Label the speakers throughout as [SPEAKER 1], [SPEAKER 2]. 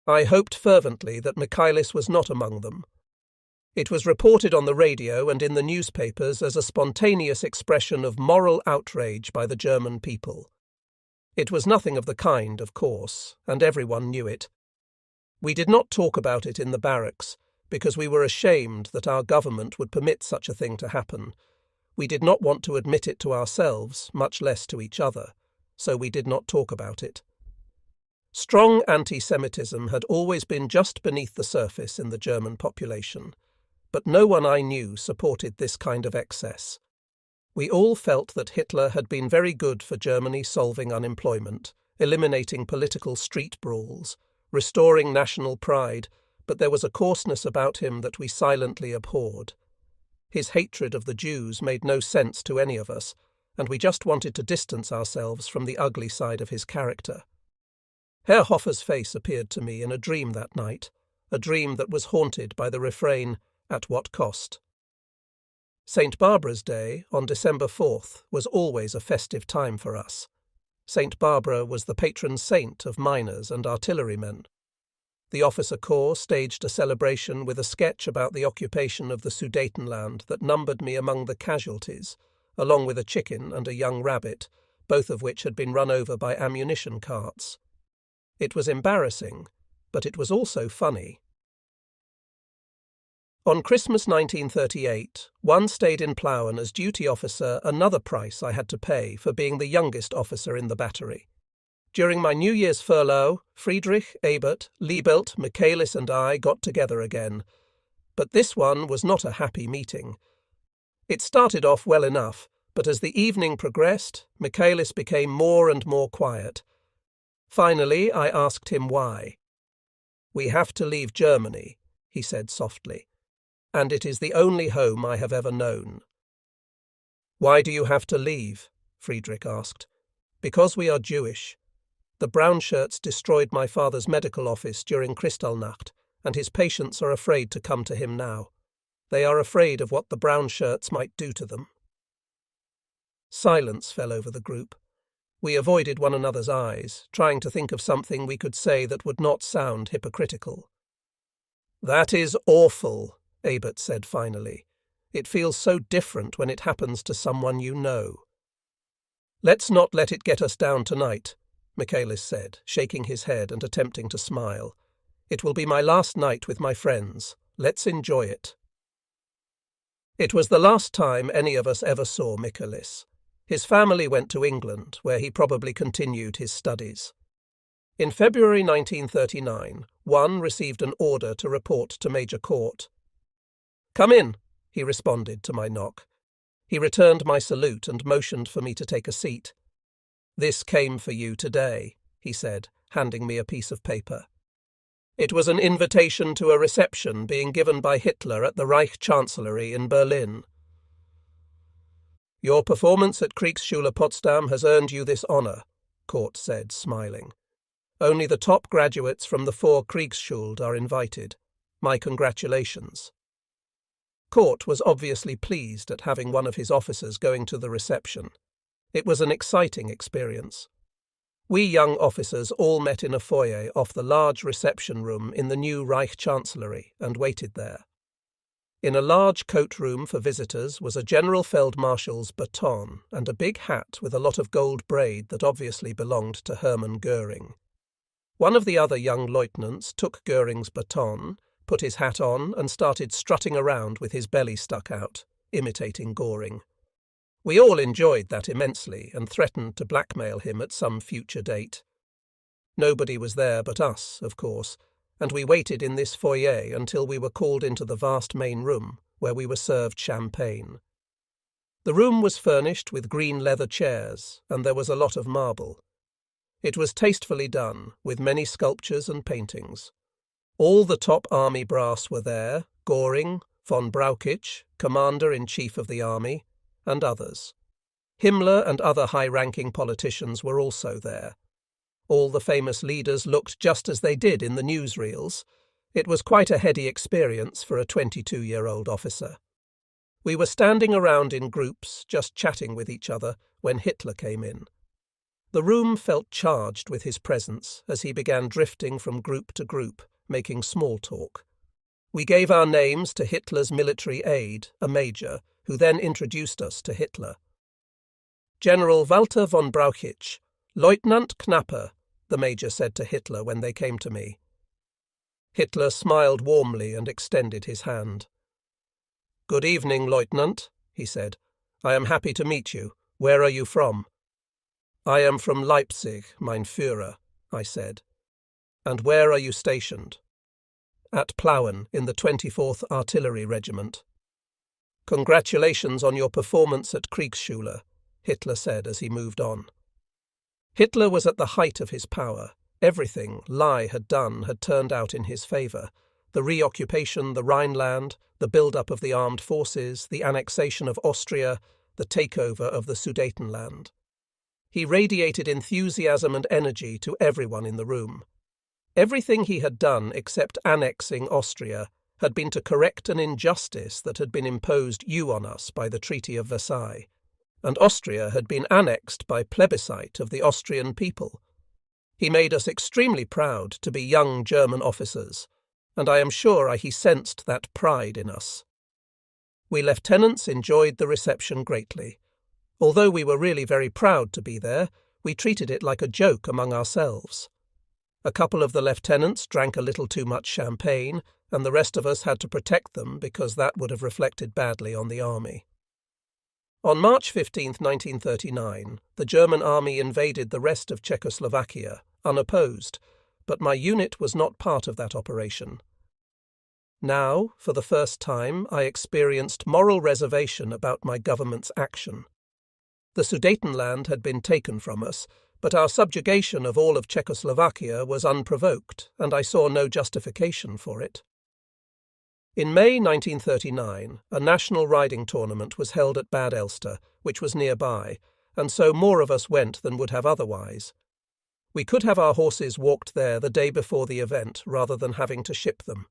[SPEAKER 1] I hoped fervently that Michaelis was not among them. It was reported on the radio and in the newspapers as a spontaneous expression of moral outrage by the German people. It was nothing of the kind, of course, and everyone knew it. We did not talk about it in the barracks, because we were ashamed that our government would permit such a thing to happen. We did not want to admit it to ourselves, much less to each other, so we did not talk about it. Strong anti-Semitism had always been just beneath the surface in the German population, but no one I knew supported this kind of excess. We all felt that Hitler had been very good for Germany solving unemployment, eliminating political street brawls, restoring national pride, but there was a coarseness about him that we silently abhorred. His hatred of the Jews made no sense to any of us, and we just wanted to distance ourselves from the ugly side of his character. Herr Hoffer's face appeared to me in a dream that night, a dream that was haunted by the refrain, "At what cost?" St. Barbara's Day, on December 4th, was always a festive time for us. St. Barbara was the patron saint of miners and artillerymen. The officer corps staged a celebration with a sketch about the occupation of the Sudetenland that numbered me among the casualties, along with a chicken and a young rabbit, both of which had been run over by ammunition carts. It was embarrassing, but it was also funny. On Christmas 1938, one stayed in Plauen as duty officer, another price I had to pay for being the youngest officer in the battery. During my New Year's furlough, Friedrich, Ebert, Liebelt, Michaelis and I got together again. But this one was not a happy meeting. It started off well enough, but as the evening progressed, Michaelis became more and more quiet. Finally, I asked him why. "We have to leave Germany," he said softly, "and it is the only home I have ever known." "Why do you have to leave?" Friedrich asked. "Because we are Jewish. The brown shirts destroyed my father's medical office during Kristallnacht, and his patients are afraid to come to him now. They are afraid of what the brown shirts might do to them." Silence fell over the group. We avoided one another's eyes, trying to think of something we could say that would not sound hypocritical. "That is awful," Ebert said finally. "It feels so different when it happens to someone you know." "Let's not let it get us down tonight," Michaelis said, shaking his head and attempting to smile. "It will be my last night with my friends. Let's enjoy it." It was the last time any of us ever saw Michaelis. His family went to England, where he probably continued his studies. In February 1939, one received an order to report to Major Court. "Come in," he responded to my knock. He returned my salute and motioned for me to take a seat. "This came for you today," he said, handing me a piece of paper. It was an invitation to a reception being given by Hitler at the Reich Chancellery in Berlin. "Your performance at Kriegsschule Potsdam has earned you this honor," Court said, smiling. "Only the top graduates from the 4 Kriegsschule are invited. My congratulations." Court was obviously pleased at having one of his officers going to the reception. It was an exciting experience. We young officers all met in a foyer off the large reception room in the new Reich Chancellery and waited there. In a large coat room for visitors was a General Feldmarshal's baton and a big hat with a lot of gold braid that obviously belonged to Hermann Göring. One of the other young lieutenants took Göring's baton, put his hat on and started strutting around with his belly stuck out, imitating Göring. We all enjoyed that immensely and threatened to blackmail him at some future date. Nobody was there but us, of course, and we waited in this foyer until we were called into the vast main room, where we were served champagne. The room was furnished with green leather chairs, and there was a lot of marble. It was tastefully done, with many sculptures and paintings. All the top army brass were there, Göring, von Brauchitsch, Commander-in-Chief of the army, and others. Himmler and other high-ranking politicians were also there. All the famous leaders looked just as they did in the newsreels. It was quite a heady experience for a 22-year-old officer. We were standing around in groups, just chatting with each other, when Hitler came in. The room felt charged with his presence as he began drifting from group to group, making small talk. We gave our names to Hitler's military aide, a major, who then introduced us to Hitler. "General Walter von Brauchitsch, Leutnant Knapper," the major said to Hitler when they came to me. Hitler smiled warmly and extended his hand. "Good evening, Lieutenant," he said. "I am happy to meet you. Where are you from?" "I am from Leipzig, mein Führer," I said. "And where are you stationed?" "At Plauen, in the 24th Artillery Regiment." "Congratulations on your performance at Kriegsschule," Hitler said as he moved on. Hitler was at the height of his power. Everything Lai had done had turned out in his favour. The reoccupation, the Rhineland, the build-up of the armed forces, the annexation of Austria, the takeover of the Sudetenland. He radiated enthusiasm and energy to everyone in the room. Everything he had done except annexing Austria had been to correct an injustice that had been imposed on us by the Treaty of Versailles, and Austria had been annexed by plebiscite of the Austrian people. He made us extremely proud to be young German officers, and I am sure he sensed that pride in us. We lieutenants enjoyed the reception greatly. Although we were really very proud to be there, we treated it like a joke among ourselves. A couple of the lieutenants drank a little too much champagne, and the rest of us had to protect them because that would have reflected badly on the army. On March 15, 1939, the German army invaded the rest of Czechoslovakia, unopposed, but my unit was not part of that operation. Now, for the first time, I experienced moral reservation about my government's action. The Sudetenland had been taken from us, but our subjugation of all of Czechoslovakia was unprovoked, and I saw no justification for it. In May 1939, a national riding tournament was held at Bad Elster, which was nearby, and so more of us went than would have otherwise. We could have our horses walked there the day before the event rather than having to ship them.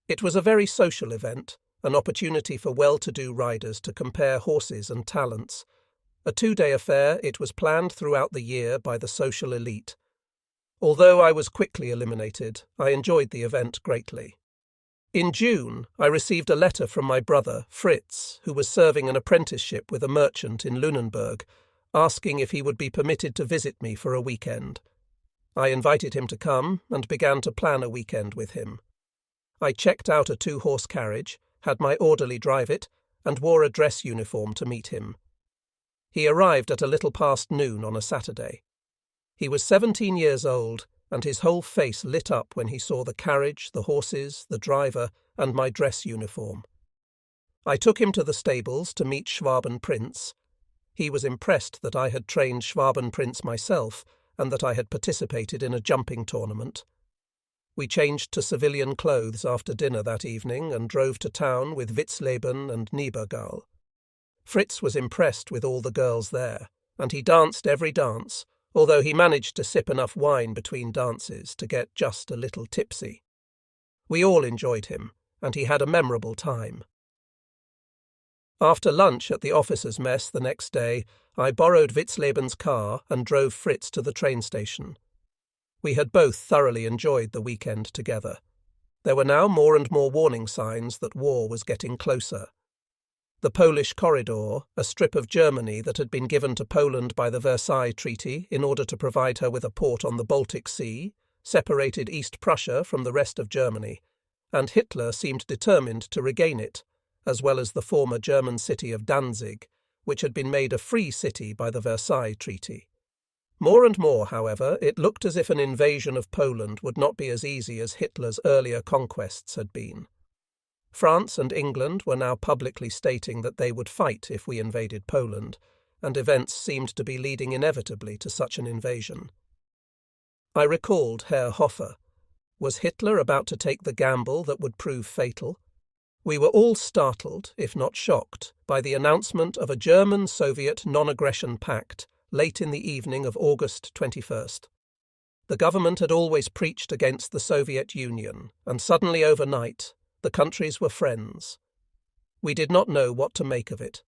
[SPEAKER 1] It was a very social event, an opportunity for well-to-do riders to compare horses and talents. A 2-day affair, it was planned throughout the year by the social elite. Although I was quickly eliminated, I enjoyed the event greatly. In June, I received a letter from my brother, Fritz, who was serving an apprenticeship with a merchant in Lunenburg, asking if he would be permitted to visit me for a weekend. I invited him to come and began to plan a weekend with him. I checked out a 2-horse carriage, had my orderly drive it, and wore a dress uniform to meet him. He arrived at a little past noon on a Saturday. He was 17 years old, and his whole face lit up when he saw the carriage, the horses, the driver, and my dress uniform. I took him to the stables to meet Schwaben Prince. He was impressed that I had trained Schwaben Prince myself, and that I had participated in a jumping tournament. We changed to civilian clothes after dinner that evening and drove to town with Witzleben and Niebergall. Fritz was impressed with all the girls there, and he danced every dance, although he managed to sip enough wine between dances to get just a little tipsy. We all enjoyed him, and he had a memorable time. After lunch at the officers' mess the next day, I borrowed Witzleben's car and drove Fritz to the train station. We had both thoroughly enjoyed the weekend together. There were now more and more warning signs that war was getting closer. The Polish Corridor, a strip of Germany that had been given to Poland by the Versailles Treaty in order to provide her with a port on the Baltic Sea, separated East Prussia from the rest of Germany, and Hitler seemed determined to regain it, as well as the former German city of Danzig, which had been made a free city by the Versailles Treaty. More and more, however, it looked as if an invasion of Poland would not be as easy as Hitler's earlier conquests had been. France and England were now publicly stating that they would fight if we invaded Poland, and events seemed to be leading inevitably to such an invasion. I recalled Herr Hofer. Was Hitler about to take the gamble that would prove fatal? We were all startled, if not shocked, by the announcement of a German-Soviet non-aggression pact late in the evening of August 21st. The government had always preached against the Soviet Union, and suddenly overnight, the countries were friends. We did not know what to make of it.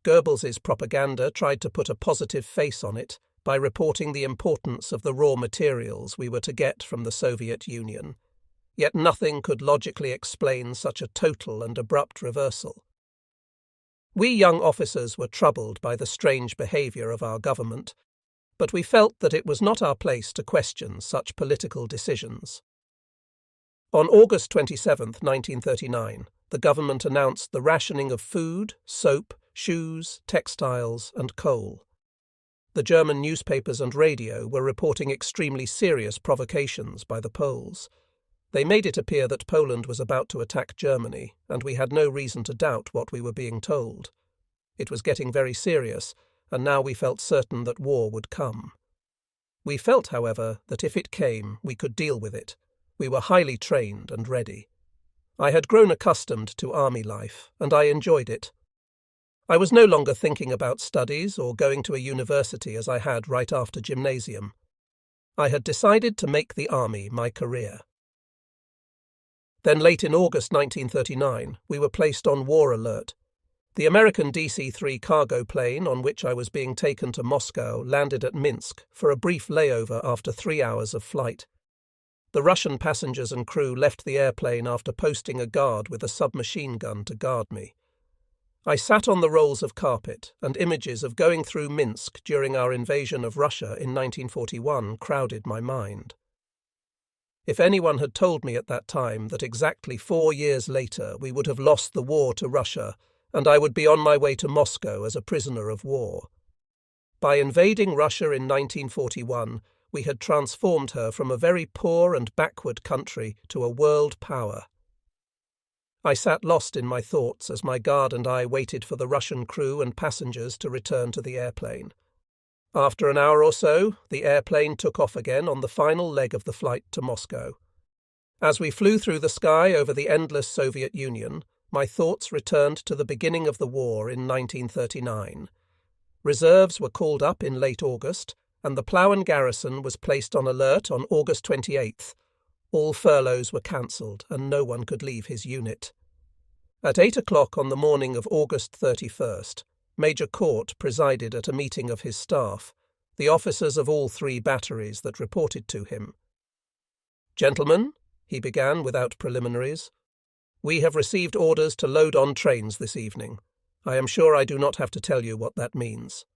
[SPEAKER 1] Goebbels's propaganda tried to put a positive face on it, by reporting the importance of the raw materials we were to get from the Soviet Union, yet nothing could logically explain such a total and abrupt reversal. We young officers were troubled by the strange behaviour of our government, but we felt that it was not our place to question such political decisions. On August 27, 1939, the government announced the rationing of food, soap, shoes, textiles, and coal. The German newspapers and radio were reporting extremely serious provocations by the Poles. They made it appear that Poland was about to attack Germany, and we had no reason to doubt what we were being told. It was getting very serious, and now we felt certain that war would come. We felt, however, that if it came, we could deal with it. We were highly trained and ready. I had grown accustomed to army life, and I enjoyed it. I was no longer thinking about studies or going to a university as I had right after gymnasium. I had decided to make the army my career. Then late in August 1939, we were placed on war alert. The American DC-3 cargo plane on which I was being taken to Moscow landed at Minsk for a brief layover after 3 hours of flight. The Russian passengers and crew left the airplane after posting a guard with a submachine gun to guard me. I sat on the rolls of carpet, and images of going through Minsk during our invasion of Russia in 1941 crowded my mind. If anyone had told me at that time that exactly 4 years later we would have lost the war to Russia, and I would be on my way to Moscow as a prisoner of war. By invading Russia in 1941, we had transformed her from a very poor and backward country to a world power. I sat lost in my thoughts as my guard and I waited for the Russian crew and passengers to return to the airplane. After an hour or so, the airplane took off again on the final leg of the flight to Moscow. As we flew through the sky over the endless Soviet Union, my thoughts returned to the beginning of the war in 1939. Reserves were called up in late August, and the Plauen garrison was placed on alert on August 28th. All furloughs were cancelled, and no one could leave his unit. At 8 o'clock on the morning of August 31st, Major Court presided at a meeting of his staff, the officers of all 3 batteries that reported to him. "Gentlemen," he began without preliminaries, "we have received orders to load on trains this evening. I am sure I do not have to tell you what that means."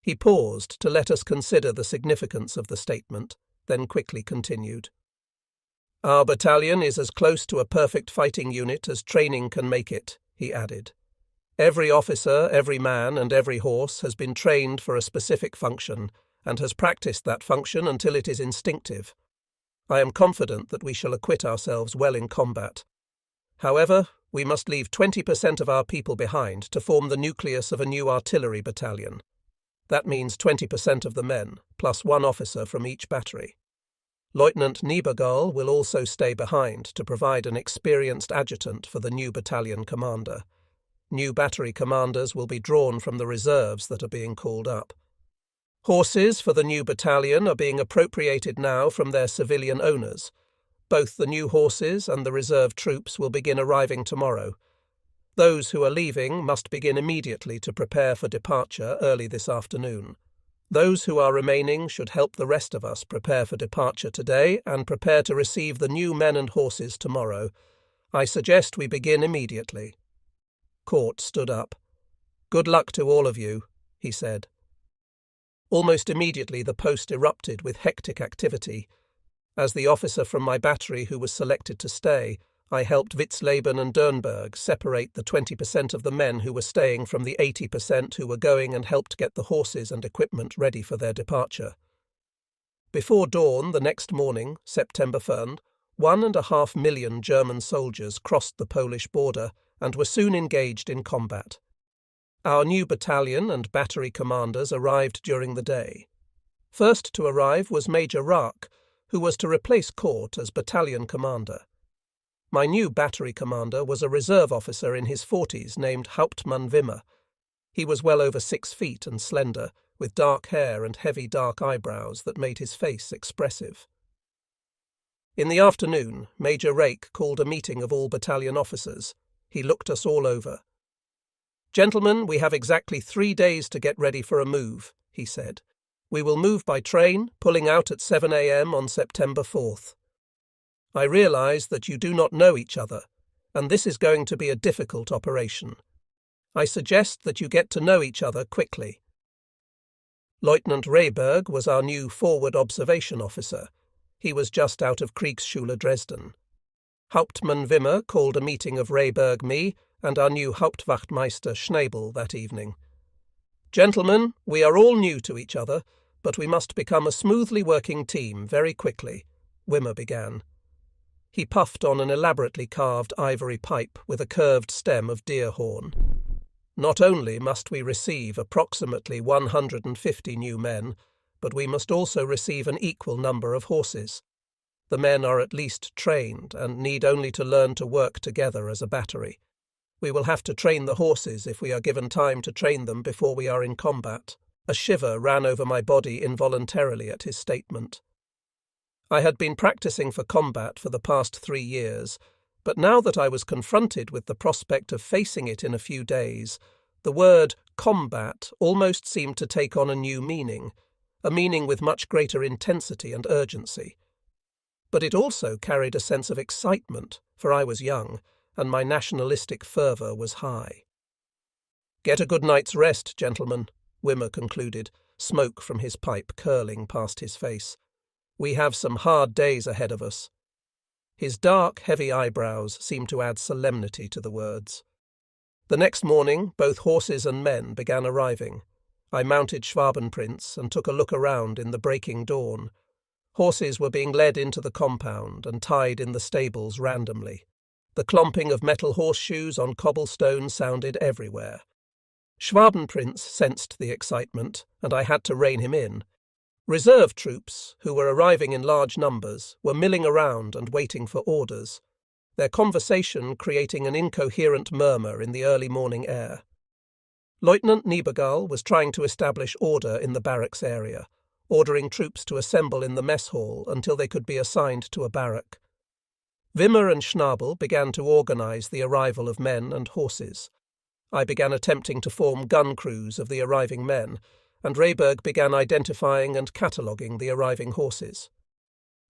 [SPEAKER 1] He paused to let us consider the significance of the statement, then quickly continued. "Our battalion is as close to a perfect fighting unit as training can make it," he added. "Every officer, every man, and every horse has been trained for a specific function, and has practiced that function until it is instinctive. I am confident that we shall acquit ourselves well in combat. However, we must leave 20% of our people behind to form the nucleus of a new artillery battalion. That means 20% of the men, plus 1 officer from each battery. Lieutenant Niebergall will also stay behind to provide an experienced adjutant for the new battalion commander. New battery commanders will be drawn from the reserves that are being called up. Horses for the new battalion are being appropriated now from their civilian owners. Both the new horses and the reserve troops will begin arriving tomorrow. Those who are leaving must begin immediately to prepare for departure early this afternoon. Those who are remaining should help the rest of us prepare for departure today and prepare to receive the new men and horses tomorrow. I suggest we begin immediately." Court stood up. "Good luck to all of you," he said. Almost immediately the post erupted with hectic activity. As the officer from my battery who was selected to stay, I helped Witzleben and Dürnberg separate the 20% of the men who were staying from the 80% who were going, and helped get the horses and equipment ready for their departure. Before dawn the next morning, September 1, 1.5 million German soldiers crossed the Polish border and were soon engaged in combat. Our new battalion and battery commanders arrived during the day. First to arrive was Major Rack, who was to replace Court as battalion commander. My new battery commander was a reserve officer in his 40s named Hauptmann Wimmer. He was well over 6 feet and slender, with dark hair and heavy dark eyebrows that made his face expressive. In the afternoon, Major Rake called a meeting of all battalion officers. He looked us all over. "Gentlemen, we have exactly 3 days to get ready for a move," he said. We will move by train, pulling out at 7 a.m. on September 4th. I realise that you do not know each other, and this is going to be a difficult operation. I suggest that you get to know each other quickly. Lieutenant Rehberg was our new forward observation officer. He was just out of Kriegsschule Dresden. Hauptmann Wimmer called a meeting of Rehberg, me, and our new Hauptwachtmeister Schnabel that evening. Gentlemen, we are all new to each other, but we must become a smoothly working team very quickly, Wimmer began. He puffed on an elaborately carved ivory pipe with a curved stem of deer horn. Not only must we receive approximately 150 new men, but we must also receive an equal number of horses. The men are at least trained and need only to learn to work together as a battery. We will have to train the horses if we are given time to train them before we are in combat. A shiver ran over my body involuntarily at his statement. I had been practicing for combat for the past 3 years, but now that I was confronted with the prospect of facing it in a few days, the word combat almost seemed to take on a new meaning, a meaning with much greater intensity and urgency. But it also carried a sense of excitement, for I was young, and my nationalistic fervour was high. "Get a good night's rest, gentlemen," Wimmer concluded, smoke from his pipe curling past his face. "We have some hard days ahead of us." His dark, heavy eyebrows seemed to add solemnity to the words. The next morning, both horses and men began arriving. I mounted Schwabenprinz and took a look around in the breaking dawn. Horses were being led into the compound and tied in the stables randomly. The clomping of metal horseshoes on cobblestone sounded everywhere. Schwabenprinz sensed the excitement, and I had to rein him in. Reserve troops, who were arriving in large numbers, were milling around and waiting for orders, their conversation creating an incoherent murmur in the early morning air. Lieutenant Niebergall was trying to establish order in the barracks area, ordering troops to assemble in the mess hall until they could be assigned to a barrack. Wimmer and Schnabel began to organise the arrival of men and horses. I began attempting to form gun crews of the arriving men, and Rehberg began identifying and cataloguing the arriving horses.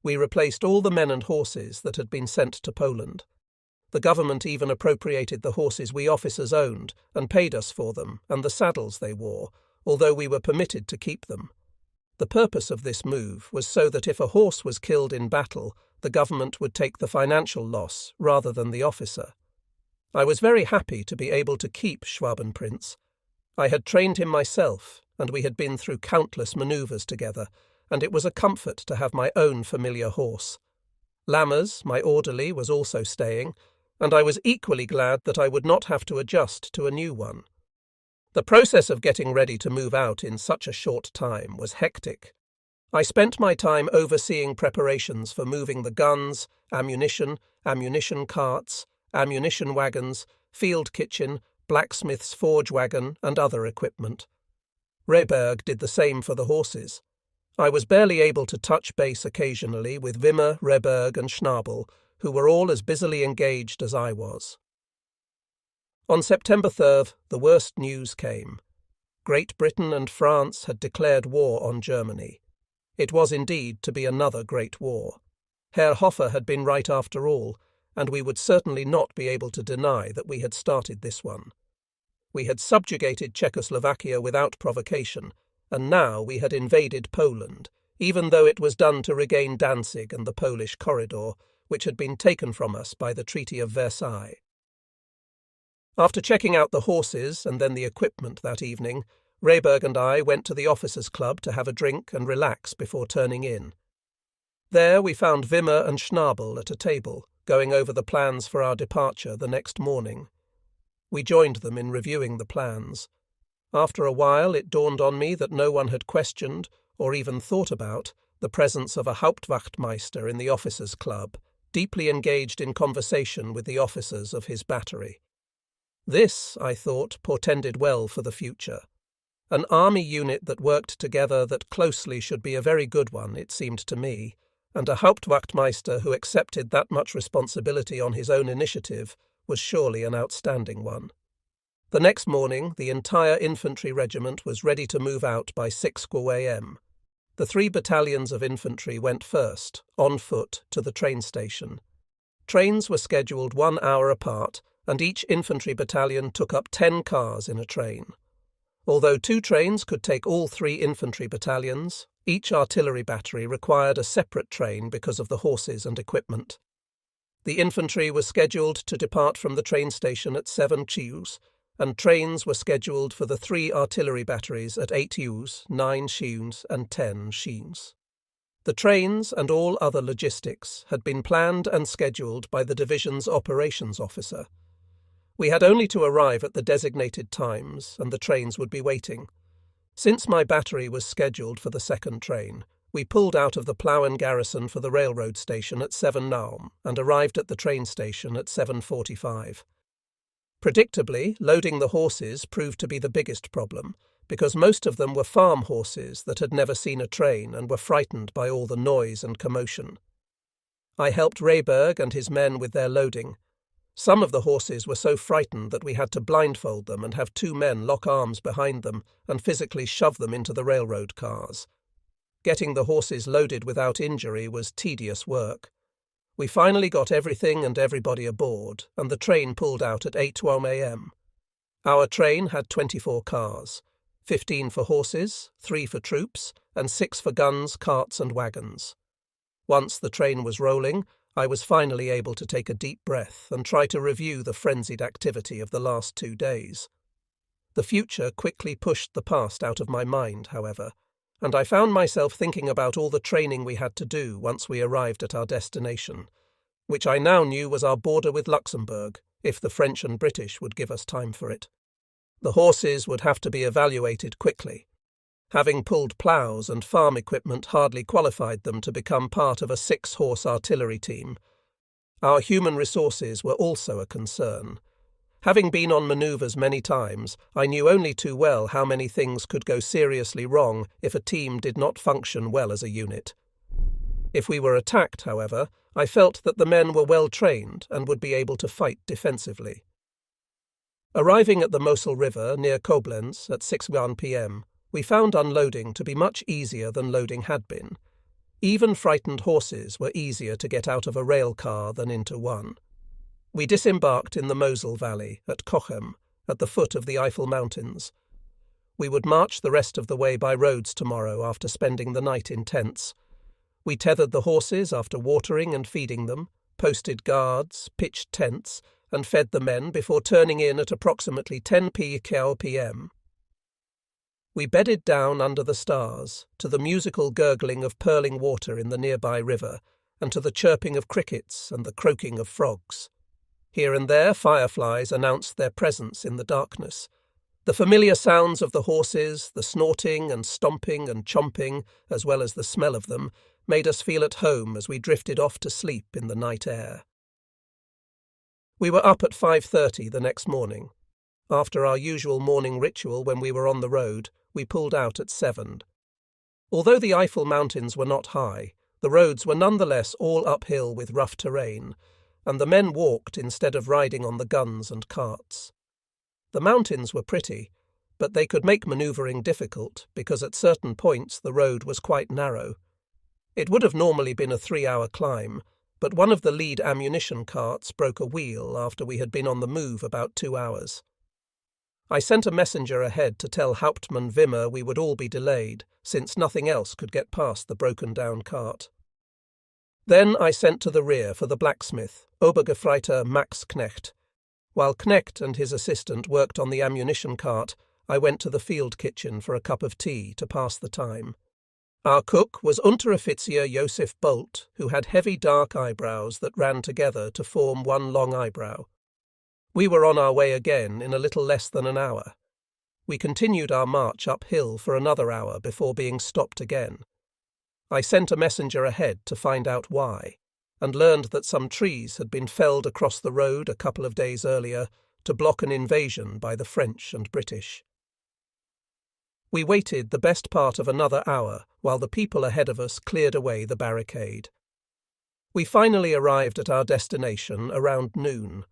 [SPEAKER 1] We replaced all the men and horses that had been sent to Poland. The government even appropriated the horses we officers owned and paid us for them and the saddles they wore, although we were permitted to keep them. The purpose of this move was so that if a horse was killed in battle, the government would take the financial loss rather than the officer. I was very happy to be able to keep Schwabenprinz. I had trained him myself, and we had been through countless manoeuvres together, and it was a comfort to have my own familiar horse. Lammers, my orderly, was also staying, and I was equally glad that I would not have to adjust to a new one. The process of getting ready to move out in such a short time was hectic. I spent my time overseeing preparations for moving the guns, ammunition carts, ammunition wagons, field kitchen, blacksmith's forge wagon, and other equipment. Rehberg did the same for the horses. I was barely able to touch base occasionally with Wimmer, Rehberg, and Schnabel, who were all as busily engaged as I was. On September 3rd, the worst news came. Great Britain and France had declared war on Germany. It was indeed to be another great war. Herr Hofer had been right after all, and we would certainly not be able to deny that we had started this one. We had subjugated Czechoslovakia without provocation, and now we had invaded Poland, even though it was done to regain Danzig and the Polish corridor, which had been taken from us by the Treaty of Versailles. After checking out the horses and then the equipment that evening, Rehberg and I went to the officers' club to have a drink and relax before turning in. There we found Wimmer and Schnabel at a table, going over the plans for our departure the next morning. We joined them in reviewing the plans. After a while it dawned on me that no one had questioned, or even thought about, the presence of a Hauptwachtmeister in the officers' club, deeply engaged in conversation with the officers of his battery. This, I thought, portended well for the future. An army unit that worked together that closely should be a very good one, it seemed to me, and a Hauptwachtmeister who accepted that much responsibility on his own initiative was surely an outstanding one. The next morning, the entire infantry regiment was ready to move out by 6 a.m. The 3 battalions of infantry went first, on foot, to the train station. Trains were scheduled 1 hour apart, and each infantry battalion took up 10 cars in a train. Although 2 trains could take all 3 infantry battalions, each artillery battery required a separate train because of the horses and equipment. The infantry was scheduled to depart from the train station at 7 Chius, and trains were scheduled for the 3 artillery batteries at 8 Chius, 9 Chius, and 10 Chius. The trains and all other logistics had been planned and scheduled by the division's operations officer. We had only to arrive at the designated times, and the trains would be waiting. Since my battery was scheduled for the second train, we pulled out of the Plauen garrison for the railroad station at 7 Naum and arrived at the train station at 7:45. Predictably, loading the horses proved to be the biggest problem, because most of them were farm horses that had never seen a train and were frightened by all the noise and commotion. I helped Rehberg and his men with their loading. Some of the horses were so frightened that we had to blindfold them and have 2 men lock arms behind them and physically shove them into the railroad cars. Getting the horses loaded without injury was tedious work. We finally got everything and everybody aboard, and the train pulled out at 8:12 a.m. Our train had 24 cars, 15 for horses, 3 for troops, and 6 for guns, carts and wagons. Once the train was rolling, I was finally able to take a deep breath and try to review the frenzied activity of the last 2 days. The future quickly pushed the past out of my mind, however, and I found myself thinking about all the training we had to do once we arrived at our destination, which I now knew was our border with Luxembourg, if the French and British would give us time for it. The horses would have to be evaluated quickly. Having pulled ploughs and farm equipment hardly qualified them to become part of a 6-horse artillery team. Our human resources were also a concern. Having been on manoeuvres many times, I knew only too well how many things could go seriously wrong if a team did not function well as a unit. If we were attacked, however, I felt that the men were well trained and would be able to fight defensively. Arriving at the Mosel River near Koblenz at 6:01 p.m., we found unloading to be much easier than loading had been. Even frightened horses were easier to get out of a rail car than into one. We disembarked in the Mosel Valley at Cochem, at the foot of the Eifel Mountains. We would march the rest of the way by roads tomorrow after spending the night in tents. We tethered the horses after watering and feeding them, posted guards, pitched tents, and fed the men before turning in at approximately 10 p.m. We bedded down under the stars, to the musical gurgling of purling water in the nearby river, and to the chirping of crickets and the croaking of frogs. Here and there fireflies announced their presence in the darkness. The familiar sounds of the horses, the snorting and stomping and chomping, as well as the smell of them, made us feel at home as we drifted off to sleep in the night air. We were up at 5:30 the next morning. After our usual morning ritual when we were on the road, we pulled out at 7. Although the Eifel Mountains were not high, the roads were nonetheless all uphill with rough terrain, and the men walked instead of riding on the guns and carts. The mountains were pretty, but they could make manoeuvring difficult because at certain points the road was quite narrow. It would have normally been a 3-hour climb, but one of the lead ammunition carts broke a wheel after we had been on the move about 2 hours. I sent a messenger ahead to tell Hauptmann Wimmer we would all be delayed, since nothing else could get past the broken-down cart. Then I sent to the rear for the blacksmith, Obergefreiter Max Knecht. While Knecht and his assistant worked on the ammunition cart, I went to the field kitchen for a cup of tea to pass the time. Our cook was Unteroffizier Josef Bolt, who had heavy dark eyebrows that ran together to form one long eyebrow. We were on our way again in a little less than an hour. We continued our march uphill for another hour before being stopped again. I sent a messenger ahead to find out why, and learned that some trees had been felled across the road a couple of days earlier to block an invasion by the French and British. We waited the best part of another hour while the people ahead of us cleared away the barricade. We finally arrived at our destination around noon.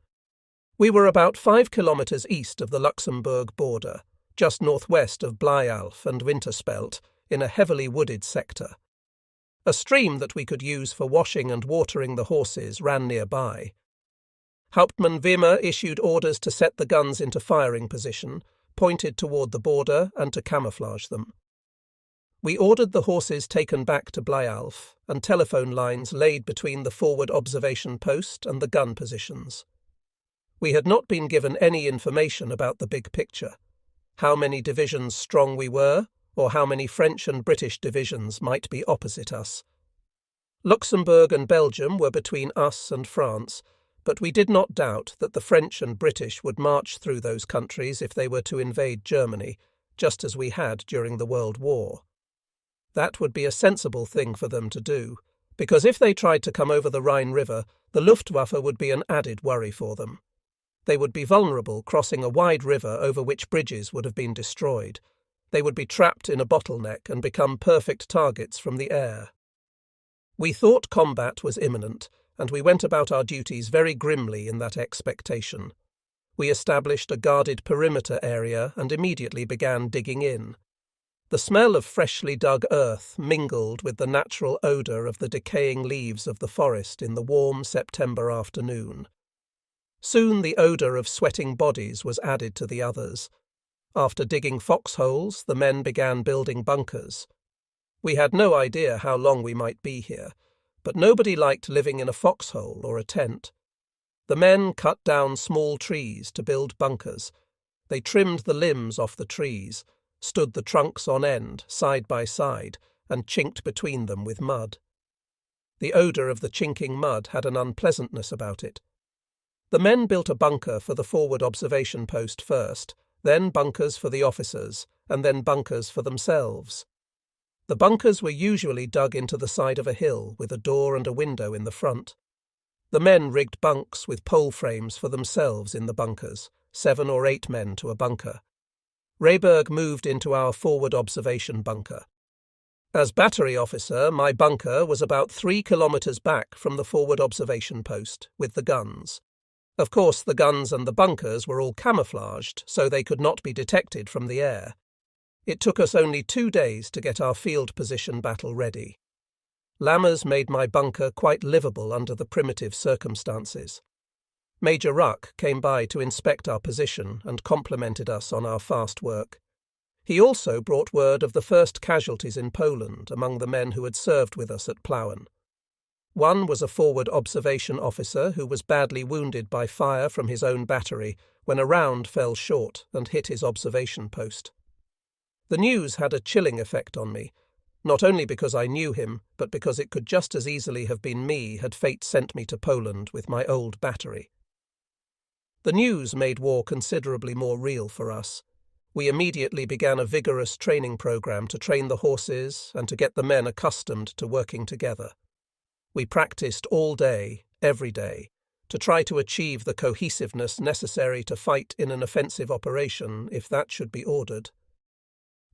[SPEAKER 1] We were about 5 kilometres east of the Luxembourg border, just northwest of Bleialf and Winterspelt, in a heavily wooded sector. A stream that we could use for washing and watering the horses ran nearby. Hauptmann Wimmer issued orders to set the guns into firing position, pointed toward the border, and to camouflage them. We ordered the horses taken back to Bleialf and telephone lines laid between the forward observation post and the gun positions. We had not been given any information about the big picture, how many divisions strong we were, or how many French and British divisions might be opposite us. Luxembourg and Belgium were between us and France, but we did not doubt that the French and British would march through those countries if they were to invade Germany, just as we had during the World War. That would be a sensible thing for them to do, because if they tried to come over the Rhine River, the Luftwaffe would be an added worry for them. They would be vulnerable crossing a wide river over which bridges would have been destroyed. They would be trapped in a bottleneck and become perfect targets from the air. We thought combat was imminent, and we went about our duties very grimly in that expectation. We established a guarded perimeter area and immediately began digging in. The smell of freshly dug earth mingled with the natural odour of the decaying leaves of the forest in the warm September afternoon. Soon the odour of sweating bodies was added to the others. After digging foxholes, the men began building bunkers. We had no idea how long we might be here, but nobody liked living in a foxhole or a tent. The men cut down small trees to build bunkers. They trimmed the limbs off the trees, stood the trunks on end, side by side, and chinked between them with mud. The odour of the chinking mud had an unpleasantness about it. The men built a bunker for the forward observation post first, then bunkers for the officers, and then bunkers for themselves. The bunkers were usually dug into the side of a hill with a door and a window in the front. The men rigged bunks with pole frames for themselves in the bunkers, 7 or 8 men to a bunker. Rehberg moved into our forward observation bunker. As battery officer, my bunker was about 3 kilometres back from the forward observation post, with the guns. Of course, the guns and the bunkers were all camouflaged, so they could not be detected from the air. It took us only 2 days to get our field position battle ready. Lammers made my bunker quite livable under the primitive circumstances. Major Ruck came by to inspect our position and complimented us on our fast work. He also brought word of the first casualties in Poland among the men who had served with us at Plauen. One was a forward observation officer who was badly wounded by fire from his own battery when a round fell short and hit his observation post. The news had a chilling effect on me, not only because I knew him, but because it could just as easily have been me had fate sent me to Poland with my old battery. The news made war considerably more real for us. We immediately began a vigorous training program to train the horses and to get the men accustomed to working together. We practiced all day, every day, to try to achieve the cohesiveness necessary to fight in an offensive operation if that should be ordered.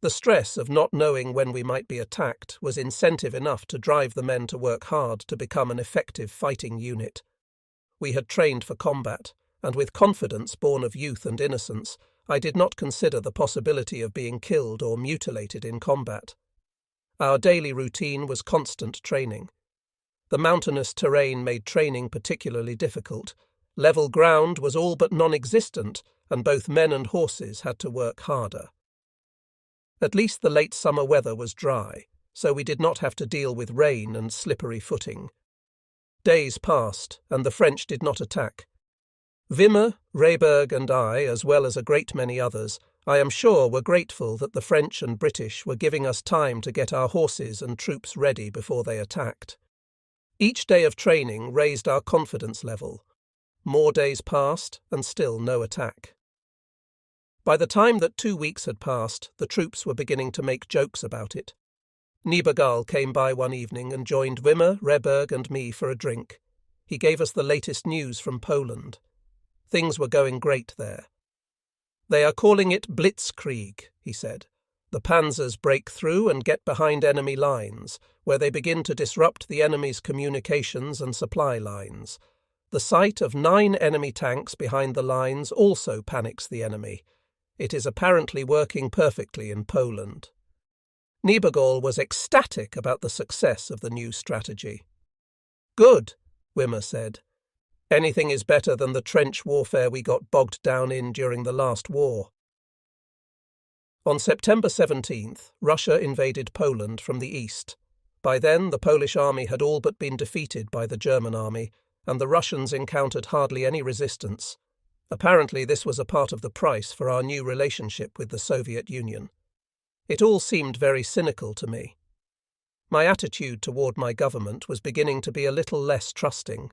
[SPEAKER 1] The stress of not knowing when we might be attacked was incentive enough to drive the men to work hard to become an effective fighting unit. We had trained for combat, and with confidence born of youth and innocence, I did not consider the possibility of being killed or mutilated in combat. Our daily routine was constant training. The mountainous terrain made training particularly difficult. Level ground was all but non-existent, and both men and horses had to work harder. At least the late summer weather was dry, so we did not have to deal with rain and slippery footing. Days passed, and the French did not attack. Wimmer, Rehberg and I, as well as a great many others, I am sure were grateful that the French and British were giving us time to get our horses and troops ready before they attacked. Each day of training raised our confidence level. More days passed, and still no attack. By the time that 2 weeks had passed, the troops were beginning to make jokes about it. Niebergall came by one evening and joined Wimmer, Rehberg and me for a drink. He gave us the latest news from Poland. Things were going great there. "They are calling it Blitzkrieg," he said. "The panzers break through and get behind enemy lines, where they begin to disrupt the enemy's communications and supply lines. The sight of 9 enemy tanks behind the lines also panics the enemy. It is apparently working perfectly in Poland." Niebergall was ecstatic about the success of the new strategy. "Good," Wimmer said. "Anything is better than the trench warfare we got bogged down in during the last war." On September 17th, Russia invaded Poland from the east. By then, the Polish army had all but been defeated by the German army, and the Russians encountered hardly any resistance. Apparently, this was a part of the price for our new relationship with the Soviet Union. It all seemed very cynical to me. My attitude toward my government was beginning to be a little less trusting.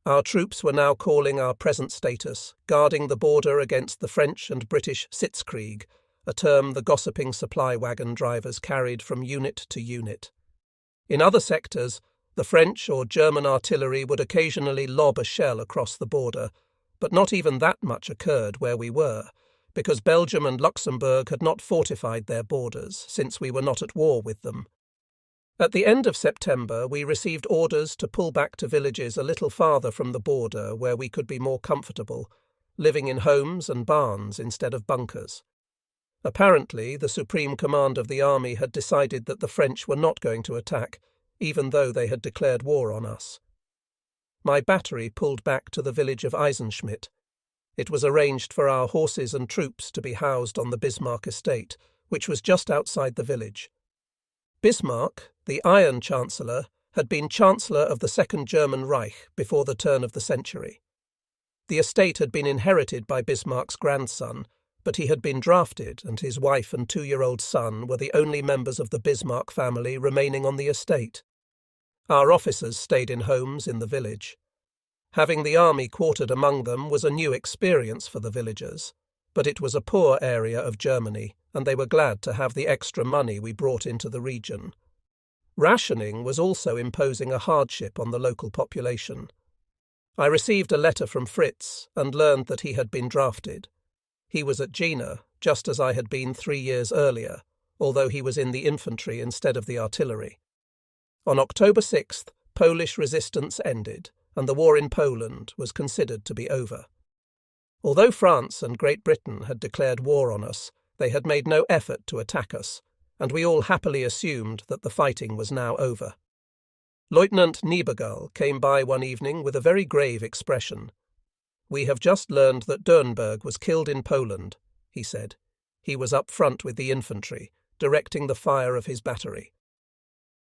[SPEAKER 1] Our troops were now calling our present status guarding the border against the French and British Sitzkrieg, a term the gossiping supply wagon drivers carried from unit to unit. In other sectors, the French or German artillery would occasionally lob a shell across the border, but not even that much occurred where we were, because Belgium and Luxembourg had not fortified their borders since we were not at war with them. At the end of September, we received orders to pull back to villages a little farther from the border where we could be more comfortable, living in homes and barns instead of bunkers. Apparently, the Supreme Command of the army had decided that the French were not going to attack, even though they had declared war on us. My battery pulled back to the village of Eisenschmidt. It was arranged for our horses and troops to be housed on the Bismarck estate, which was just outside the village. Bismarck, the Iron Chancellor, had been Chancellor of the Second German Reich before the turn of the century. The estate had been inherited by Bismarck's grandson, but he had been drafted, and his wife and 2-year-old son were the only members of the Bismarck family remaining on the estate. Our officers stayed in homes in the village. Having the army quartered among them was a new experience for the villagers, but it was a poor area of Germany, and they were glad to have the extra money we brought into the region. Rationing was also imposing a hardship on the local population. I received a letter from Fritz and learned that he had been drafted. He was at Jena, just as I had been 3 years earlier, although he was in the infantry instead of the artillery. On October 6th, Polish resistance ended, and the war in Poland was considered to be over. Although France and Great Britain had declared war on us, they had made no effort to attack us, and we all happily assumed that the fighting was now over. Lieutenant Niebergall came by one evening with a very grave expression. "We have just learned that Dürnberg was killed in Poland," he said. He was up front with the infantry, directing the fire of his battery.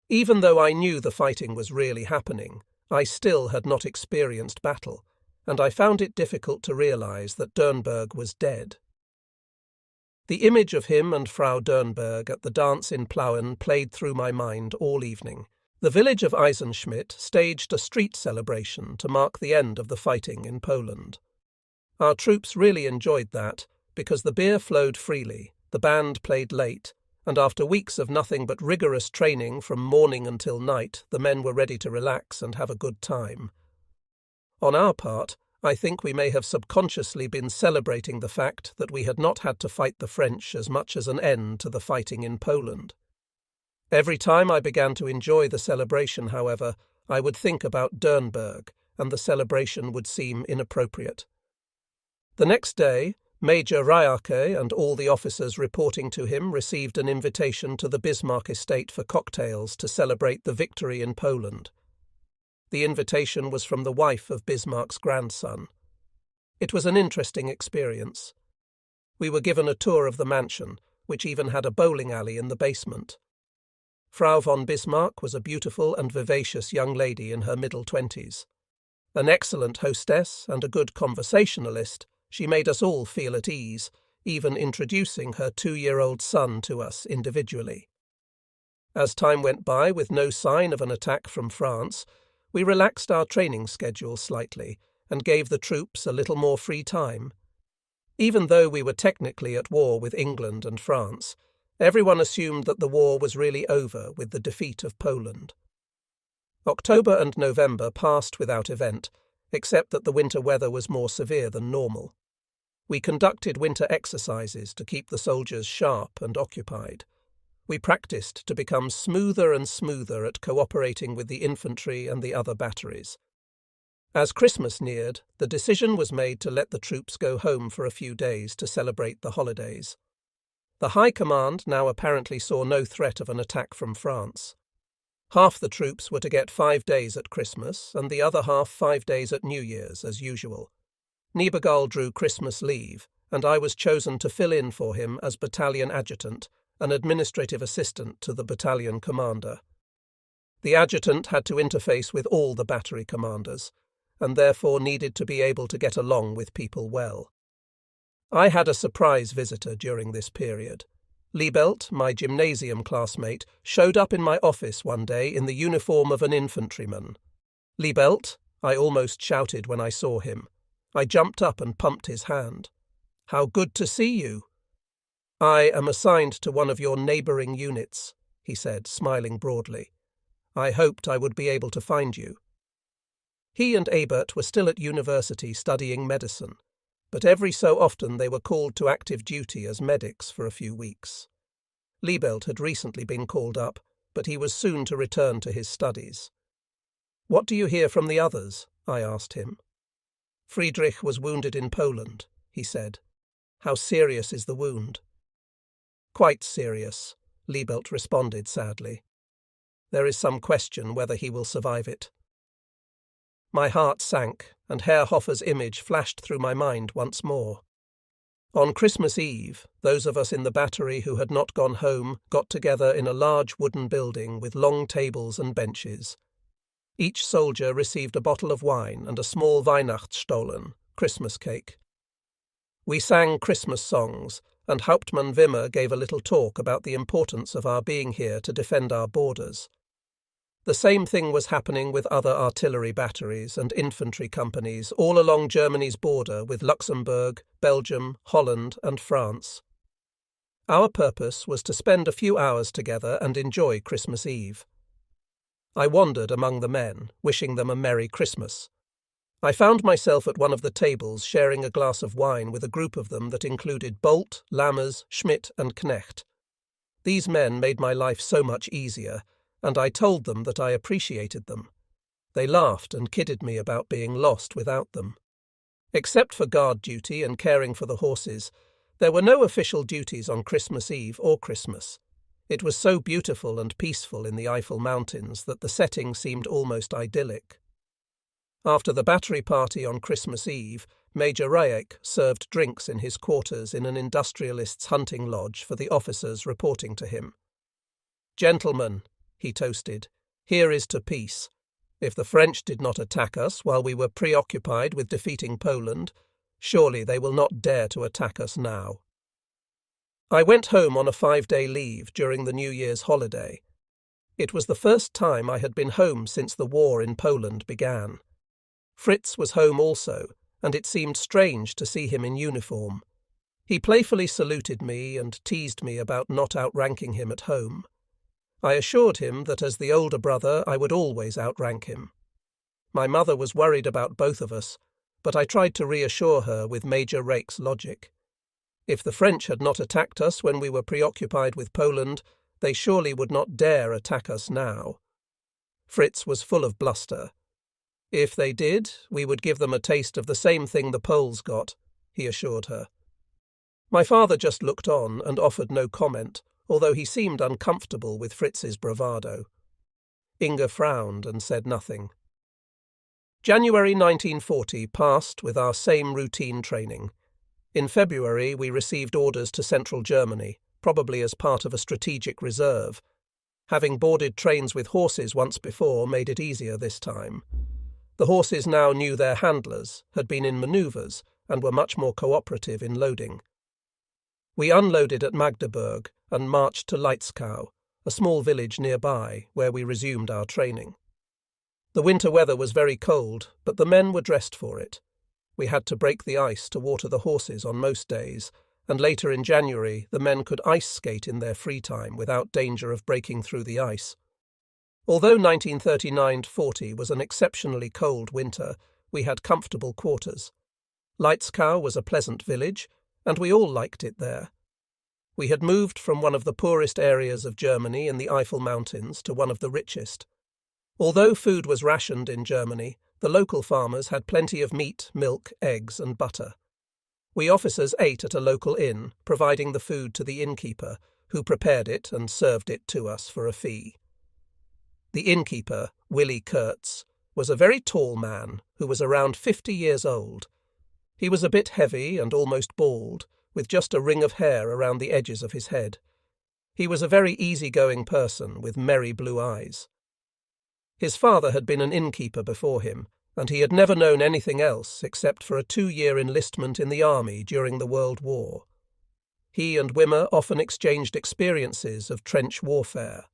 [SPEAKER 1] Even though I knew the fighting was really happening, I still had not experienced battle, and I found it difficult to realize that Dürnberg was dead. The image of him and Frau Dürnberg at the dance in Plauen played through my mind all evening. The village of Eisenschmidt staged a street celebration to mark the end of the fighting in Poland. Our troops really enjoyed that, because the beer flowed freely, the band played late, and after weeks of nothing but rigorous training from morning until night, the men were ready to relax and have a good time. On our part, I think we may have subconsciously been celebrating the fact that we had not had to fight the French as much as an end to the fighting in Poland. Every time I began to enjoy the celebration, however, I would think about Dürnberg, and the celebration would seem inappropriate. The next day, Major Ryake and all the officers reporting to him received an invitation to the Bismarck estate for cocktails to celebrate the victory in Poland. The invitation was from the wife of Bismarck's grandson. It was an interesting experience. We were given a tour of the mansion, which even had a bowling alley in the basement. Frau von Bismarck was a beautiful and vivacious young lady in her middle 20s. An excellent hostess and a good conversationalist, she made us all feel at ease, even introducing her 2-year-old son to us individually. As time went by with no sign of an attack from France, we relaxed our training schedule slightly and gave the troops a little more free time. Even though we were technically at war with England and France, everyone assumed that the war was really over with the defeat of Poland. October and November passed without event, except that the winter weather was more severe than normal. We conducted winter exercises to keep the soldiers sharp and occupied. We practiced to become smoother and smoother at cooperating with the infantry and the other batteries. As Christmas neared, the decision was made to let the troops go home for a few days to celebrate the holidays. The High Command now apparently saw no threat of an attack from France. Half the troops were to get 5 days at Christmas, and the other half 5 days at New Year's, as usual. Niebergall drew Christmas leave, and I was chosen to fill in for him as battalion adjutant, an administrative assistant to the battalion commander. The adjutant had to interface with all the battery commanders, and therefore needed to be able to get along with people well. I had a surprise visitor during this period. Liebelt, my gymnasium classmate, showed up in my office one day in the uniform of an infantryman. "Liebelt," I almost shouted when I saw him. I jumped up and pumped his hand. "How good to see you." "I am assigned to one of your neighbouring units," he said, smiling broadly. "I hoped I would be able to find you." He and Ebert were still at university studying medicine, but every so often they were called to active duty as medics for a few weeks. Liebelt had recently been called up, but he was soon to return to his studies. "What do you hear from the others?" I asked him. "Friedrich was wounded in Poland," he said. "How serious is the wound?" "Quite serious," Liebelt responded sadly. "There is some question whether he will survive it." My heart sank, and Herr Hoffer's image flashed through my mind once more. On Christmas Eve, those of us in the battery who had not gone home got together in a large wooden building with long tables and benches. Each soldier received a bottle of wine and a small Weihnachtsstollen, Christmas cake. We sang Christmas songs, and Hauptmann Wimmer gave a little talk about the importance of our being here to defend our borders. The same thing was happening with other artillery batteries and infantry companies all along Germany's border with Luxembourg, Belgium, Holland, and France. Our purpose was to spend a few hours together and enjoy Christmas Eve. I wandered among the men, wishing them a Merry Christmas. I found myself at one of the tables sharing a glass of wine with a group of them that included Bolt, Lammers, Schmidt, and Knecht. These men made my life so much easier, and I told them that I appreciated them. They laughed and kidded me about being lost without them. Except for guard duty and caring for the horses, there were no official duties on Christmas Eve or Christmas. It was so beautiful and peaceful in the Eifel Mountains that the setting seemed almost idyllic. After the battery party on Christmas Eve, Major Rayek served drinks in his quarters in an industrialist's hunting lodge for the officers reporting to him. "Gentlemen," he toasted, "here is to peace. If the French did not attack us while we were preoccupied with defeating Poland, surely they will not dare to attack us now." I went home on a 5-day leave during the New Year's holiday. It was the first time I had been home since the war in Poland began. Fritz was home also, and it seemed strange to see him in uniform. He playfully saluted me and teased me about not outranking him at home. I assured him that as the older brother I would always outrank him. My mother was worried about both of us, but I tried to reassure her with Major Rake's logic. If the French had not attacked us when we were preoccupied with Poland, they surely would not dare attack us now. Fritz was full of bluster. If they did, we would give them a taste of the same thing the Poles got, he assured her. My father just looked on and offered no comment, although he seemed uncomfortable with Fritz's bravado. Inga frowned and said nothing. January 1940 passed with our same routine training. In February we received orders to central Germany, probably as part of a strategic reserve. Having boarded trains with horses once before made it easier this time. The horses now knew their handlers, had been in manoeuvres, and were much more cooperative in loading. We unloaded at Magdeburg and marched to Leitzkau, a small village nearby, where we resumed our training. The winter weather was very cold, but the men were dressed for it. We had to break the ice to water the horses on most days, and later in January the men could ice skate in their free time without danger of breaking through the ice. Although 1939-40 was an exceptionally cold winter, we had comfortable quarters. Leitzkau was a pleasant village, and we all liked it there. We had moved from one of the poorest areas of Germany in the Eifel Mountains to one of the richest. Although food was rationed in Germany, the local farmers had plenty of meat, milk, eggs, and butter. We officers ate at a local inn, providing the food to the innkeeper, who prepared it and served it to us for a fee. The innkeeper, Willie Kurtz, was a very tall man who was around 50 years old. He was a bit heavy and almost bald, with just a ring of hair around the edges of his head. He was a very easy-going person with merry blue eyes. His father had been an innkeeper before him, and he had never known anything else except for a 2-year enlistment in the army during the World War. He and Wimmer often exchanged experiences of trench warfare.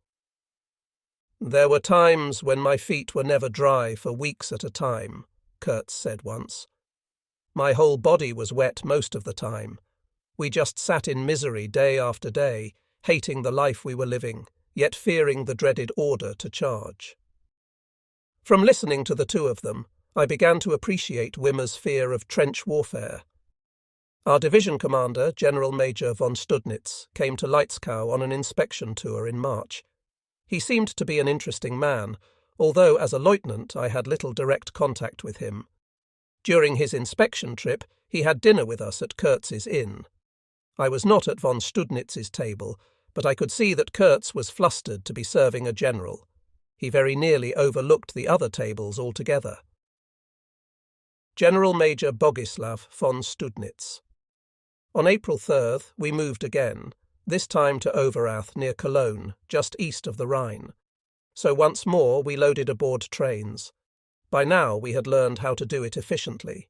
[SPEAKER 1] "There were times when my feet were never dry for weeks at a time," Kurtz said once. "My whole body was wet most of the time. We just sat in misery day after day, hating the life we were living, yet fearing the dreaded order to charge." From listening to the two of them, I began to appreciate Wimmer's fear of trench warfare. Our division commander, General Major von Studnitz, came to Leitzkau on an inspection tour in March. He seemed to be an interesting man, although as a lieutenant I had little direct contact with him. During his inspection trip, he had dinner with us at Kurtz's inn. I was not at von Studnitz's table, but I could see that Kurtz was flustered to be serving a general. He very nearly overlooked the other tables altogether. General Major Bogislav von Studnitz. On April 3rd, we moved again, this time to Overath near Cologne, just east of the Rhine. So once more we loaded aboard trains. By now we had learned how to do it efficiently.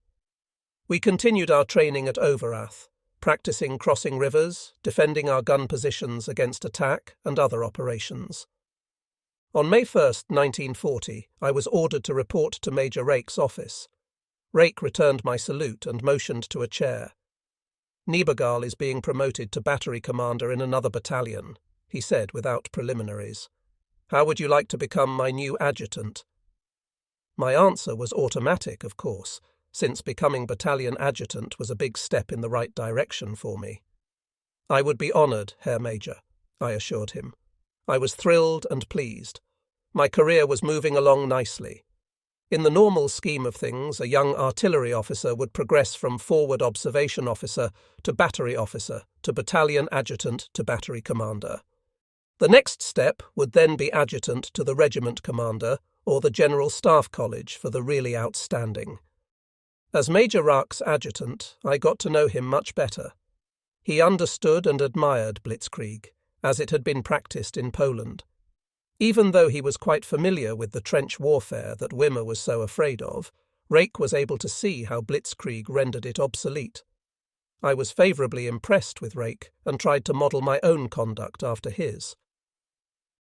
[SPEAKER 1] We continued our training at Overath, practicing crossing rivers, defending our gun positions against attack and other operations. On May 1st, 1940, I was ordered to report to Major Rake's office. Rake returned my salute and motioned to a chair. "Niebergall is being promoted to battery commander in another battalion," he said without preliminaries. "How would you like to become my new adjutant?" My answer was automatic, of course, since becoming battalion adjutant was a big step in the right direction for me. "I would be honoured, Herr Major," I assured him. I was thrilled and pleased. My career was moving along nicely. In the normal scheme of things, a young artillery officer would progress from forward observation officer to battery officer to battalion adjutant to battery commander. The next step would then be adjutant to the regiment commander or the General Staff College for the really outstanding. As Major Rake's adjutant, I got to know him much better. He understood and admired blitzkrieg, as it had been practiced in Poland. Even though he was quite familiar with the trench warfare that Wimmer was so afraid of, Rake was able to see how blitzkrieg rendered it obsolete. I was favourably impressed with Rake and tried to model my own conduct after his.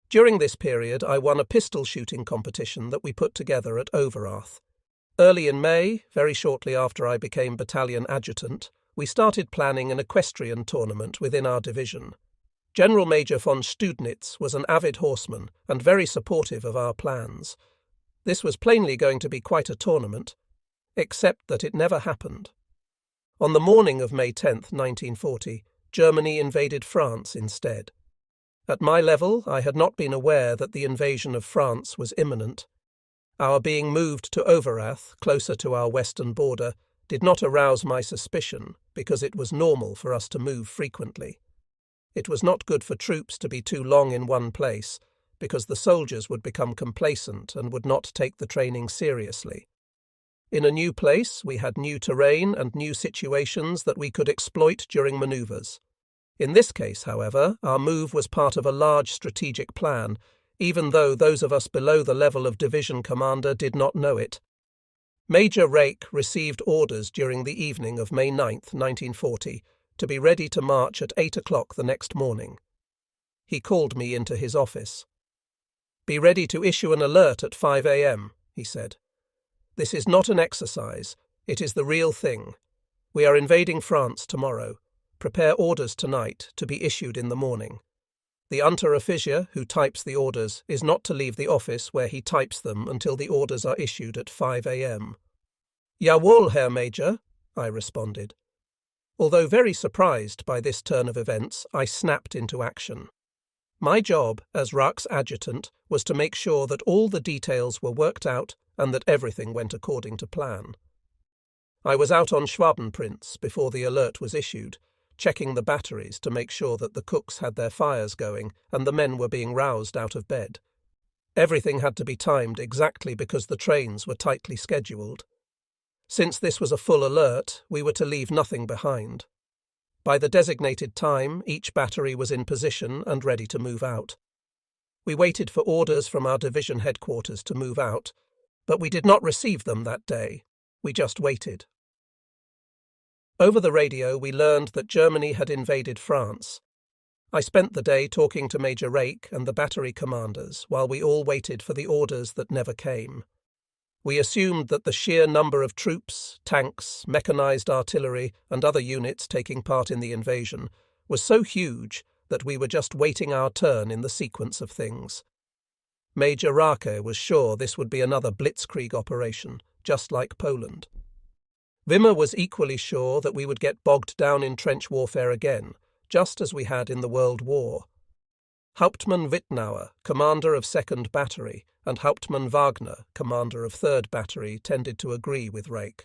[SPEAKER 1] During this period, I won a pistol shooting competition that we put together at Overath. Early in May, very shortly after I became battalion adjutant, we started planning an equestrian tournament within our division. General Major von Studnitz was an avid horseman and very supportive of our plans. This was plainly going to be quite a tournament, except that it never happened. On the morning of May 10th, 1940, Germany invaded France instead. At my level, I had not been aware that the invasion of France was imminent. Our being moved to Overath, closer to our western border, did not arouse my suspicion because it was normal for us to move frequently. It was not good for troops to be too long in one place, because the soldiers would become complacent and would not take the training seriously. In a new place, we had new terrain and new situations that we could exploit during manoeuvres. In this case, however, our move was part of a large strategic plan, even though those of us below the level of division commander did not know it. Major Rake received orders during the evening of May 9th, 1940, to be ready to march at 8 o'clock the next morning. He called me into his office. "Be ready to issue an alert at 5 a.m., he said. "This is not an exercise. It is the real thing. We are invading France tomorrow. Prepare orders tonight to be issued in the morning. The Unteroffizier, who types the orders, is not to leave the office where he types them until the orders are issued at 5 a.m. "Jawohl, Herr Major," I responded. Although very surprised by this turn of events, I snapped into action. My job as Rake's adjutant was to make sure that all the details were worked out and that everything went according to plan. I was out on Schwabenprinz before the alert was issued, checking the batteries to make sure that the cooks had their fires going and the men were being roused out of bed. Everything had to be timed exactly because the trains were tightly scheduled. Since this was a full alert, we were to leave nothing behind. By the designated time, each battery was in position and ready to move out. We waited for orders from our division headquarters to move out, but we did not receive them that day. We just waited. Over the radio, we learned that Germany had invaded France. I spent the day talking to Major Rake and the battery commanders while we all waited for the orders that never came. We assumed that the sheer number of troops, tanks, mechanized artillery, and other units taking part in the invasion was so huge that we were just waiting our turn in the sequence of things. Major Rake was sure this would be another blitzkrieg operation, just like Poland. Wimmer was equally sure that we would get bogged down in trench warfare again, just as we had in the World War. Hauptmann Wittnauer, commander of 2nd Battery, and Hauptmann Wagner, commander of 3rd Battery, tended to agree with Rake.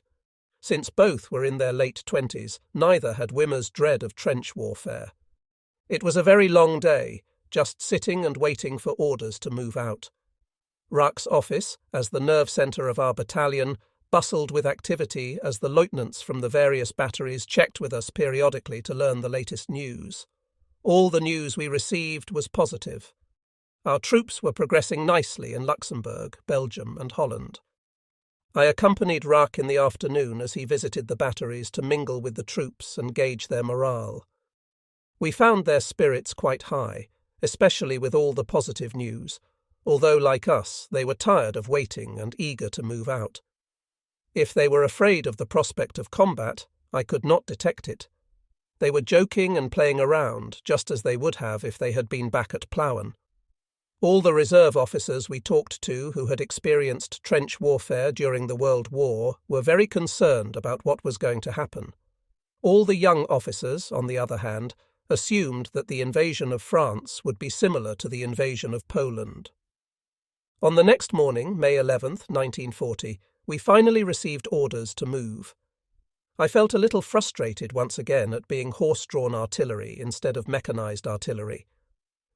[SPEAKER 1] Since both were in their late 20s, neither had Wimmer's dread of trench warfare. It was a very long day, just sitting and waiting for orders to move out. Rake's office, as the nerve centre of our battalion, bustled with activity as the lieutenants from the various batteries checked with us periodically to learn the latest news. All the news we received was positive. Our troops were progressing nicely in Luxembourg, Belgium, and Holland. I accompanied Rake in the afternoon as he visited the batteries to mingle with the troops and gauge their morale. We found their spirits quite high, especially with all the positive news, although, like us, they were tired of waiting and eager to move out. If they were afraid of the prospect of combat, I could not detect it. They were joking and playing around, just as they would have if they had been back at Plauen. All the reserve officers we talked to who had experienced trench warfare during the World War were very concerned about what was going to happen. All the young officers, on the other hand, assumed that the invasion of France would be similar to the invasion of Poland. On the next morning, May 11th, 1940, we finally received orders to move. I felt a little frustrated once again at being horse-drawn artillery instead of mechanized artillery.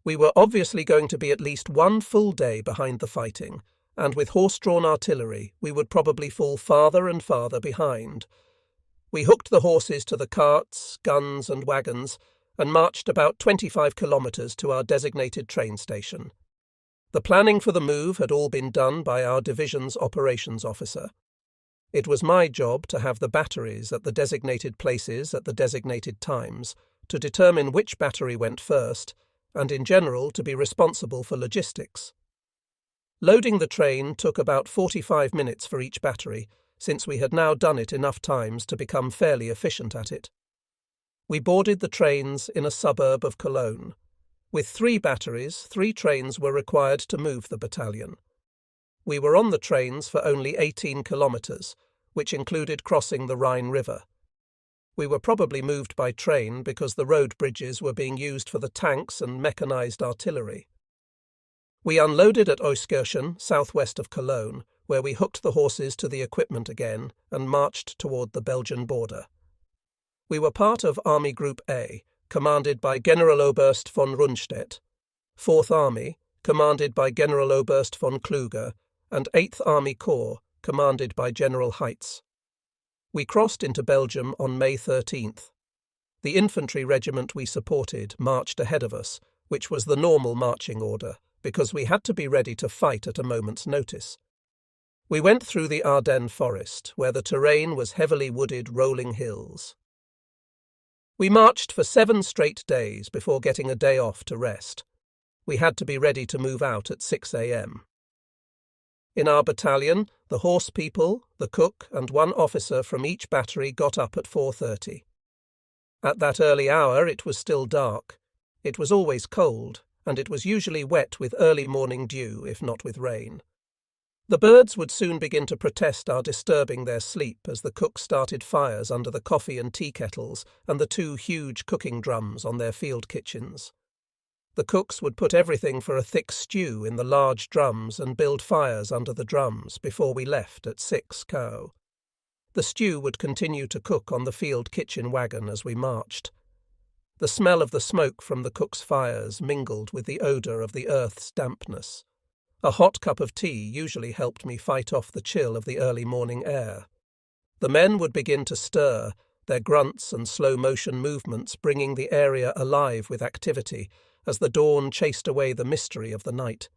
[SPEAKER 1] We were obviously going to be at least one full day behind the fighting, and with horse-drawn artillery we would probably fall farther and farther behind. We hooked the horses to the carts, guns and wagons and marched about 25 kilometres to our designated train station. The planning for the move had all been done by our division's operations officer. It was my job to have the batteries at the designated places at the designated times, to determine which battery went first, and in general to be responsible for logistics. Loading the train took about 45 minutes for each battery, since we had now done it enough times to become fairly efficient at it. We boarded the trains in a suburb of Cologne. With 3 batteries, 3 trains were required to move the battalion. We were on the trains for only 18 kilometres, which included crossing the Rhine River. We were probably moved by train because the road bridges were being used for the tanks and mechanized artillery. We unloaded at Euskirchen, southwest of Cologne, where we hooked the horses to the equipment again and marched toward the Belgian border. We were part of Army Group A, commanded by Generaloberst von Rundstedt, 4th Army, commanded by Generaloberst von Kluge, and 8th Army Corps, commanded by General Heitz. We crossed into Belgium on May 13th. The infantry regiment we supported marched ahead of us, which was the normal marching order, because we had to be ready to fight at a moment's notice. We went through the Ardennes forest, where the terrain was heavily wooded rolling hills. We marched for 7 straight days before getting a day off to rest. We had to be ready to move out at 6 a.m. In our battalion, the horse people, the cook, and 1 officer from each battery got up at 4:30. At that early hour it was still dark. It was always cold, and it was usually wet with early morning dew, if not with rain. The birds would soon begin to protest our disturbing their sleep as the cook started fires under the coffee and tea kettles and the 2 huge cooking drums on their field kitchens. The cooks would put everything for a thick stew in the large drums and build fires under the drums before we left at 6 cow. The stew would continue to cook on the field kitchen wagon as we marched. The smell of the smoke from the cook's fires mingled with the odour of the earth's dampness. A hot cup of tea usually helped me fight off the chill of the early morning air. The men would begin to stir, their grunts and slow-motion movements bringing the area alive with activity as the dawn chased away the mystery of the night.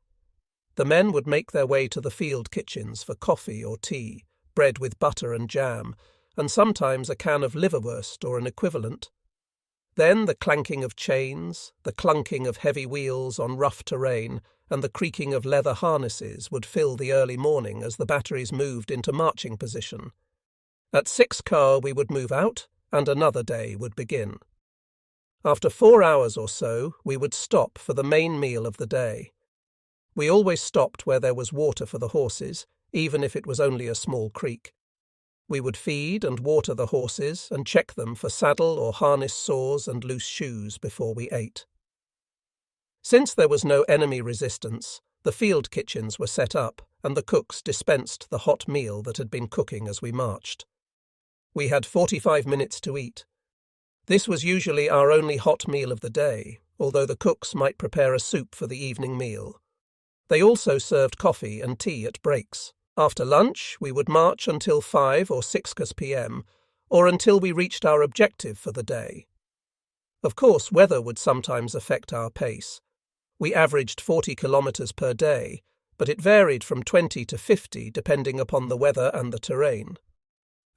[SPEAKER 1] The men would make their way to the field kitchens for coffee or tea, bread with butter and jam, and sometimes a can of liverwurst or an equivalent. Then the clanking of chains, the clunking of heavy wheels on rough terrain, and the creaking of leather harnesses would fill the early morning as the batteries moved into marching position. At 6 we would move out, and another day would begin. After 4 hours or so, we would stop for the main meal of the day. We always stopped where there was water for the horses, even if it was only a small creek. We would feed and water the horses and check them for saddle or harness sores and loose shoes before we ate. Since there was no enemy resistance, the field kitchens were set up and the cooks dispensed the hot meal that had been cooking as we marched. We had 45 minutes to eat. This was usually our only hot meal of the day, although the cooks might prepare a soup for the evening meal. They also served coffee and tea at breaks. After lunch, we would march until 5 or 6 p.m., or until we reached our objective for the day. Of course, weather would sometimes affect our pace. We averaged 40 kilometers per day, but it varied from 20 to 50 depending upon the weather and the terrain.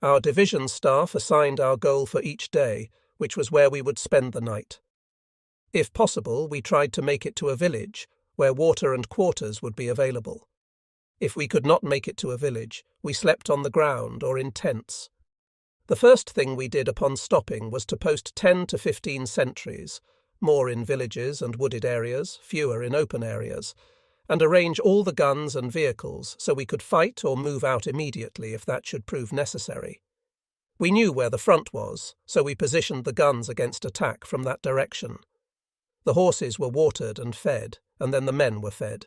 [SPEAKER 1] Our division staff assigned our goal for each day, which was where we would spend the night. If possible, we tried to make it to a village, where water and quarters would be available. If we could not make it to a village, we slept on the ground or in tents. The first thing we did upon stopping was to post 10 to 15 sentries, more in villages and wooded areas, fewer in open areas, and arrange all the guns and vehicles so we could fight or move out immediately if that should prove necessary. We knew where the front was, so we positioned the guns against attack from that direction. The horses were watered and fed, and then the men were fed.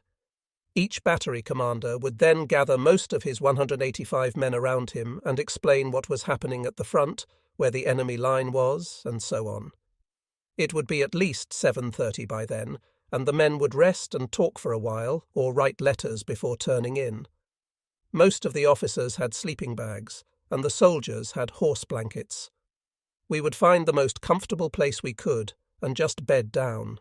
[SPEAKER 1] Each battery commander would then gather most of his 185 men around him and explain what was happening at the front, where the enemy line was, and so on. It would be at least 7:30 by then, and the men would rest and talk for a while or write letters before turning in. Most of the officers had sleeping bags, and the soldiers had horse blankets. We would find the most comfortable place we could and just bed down.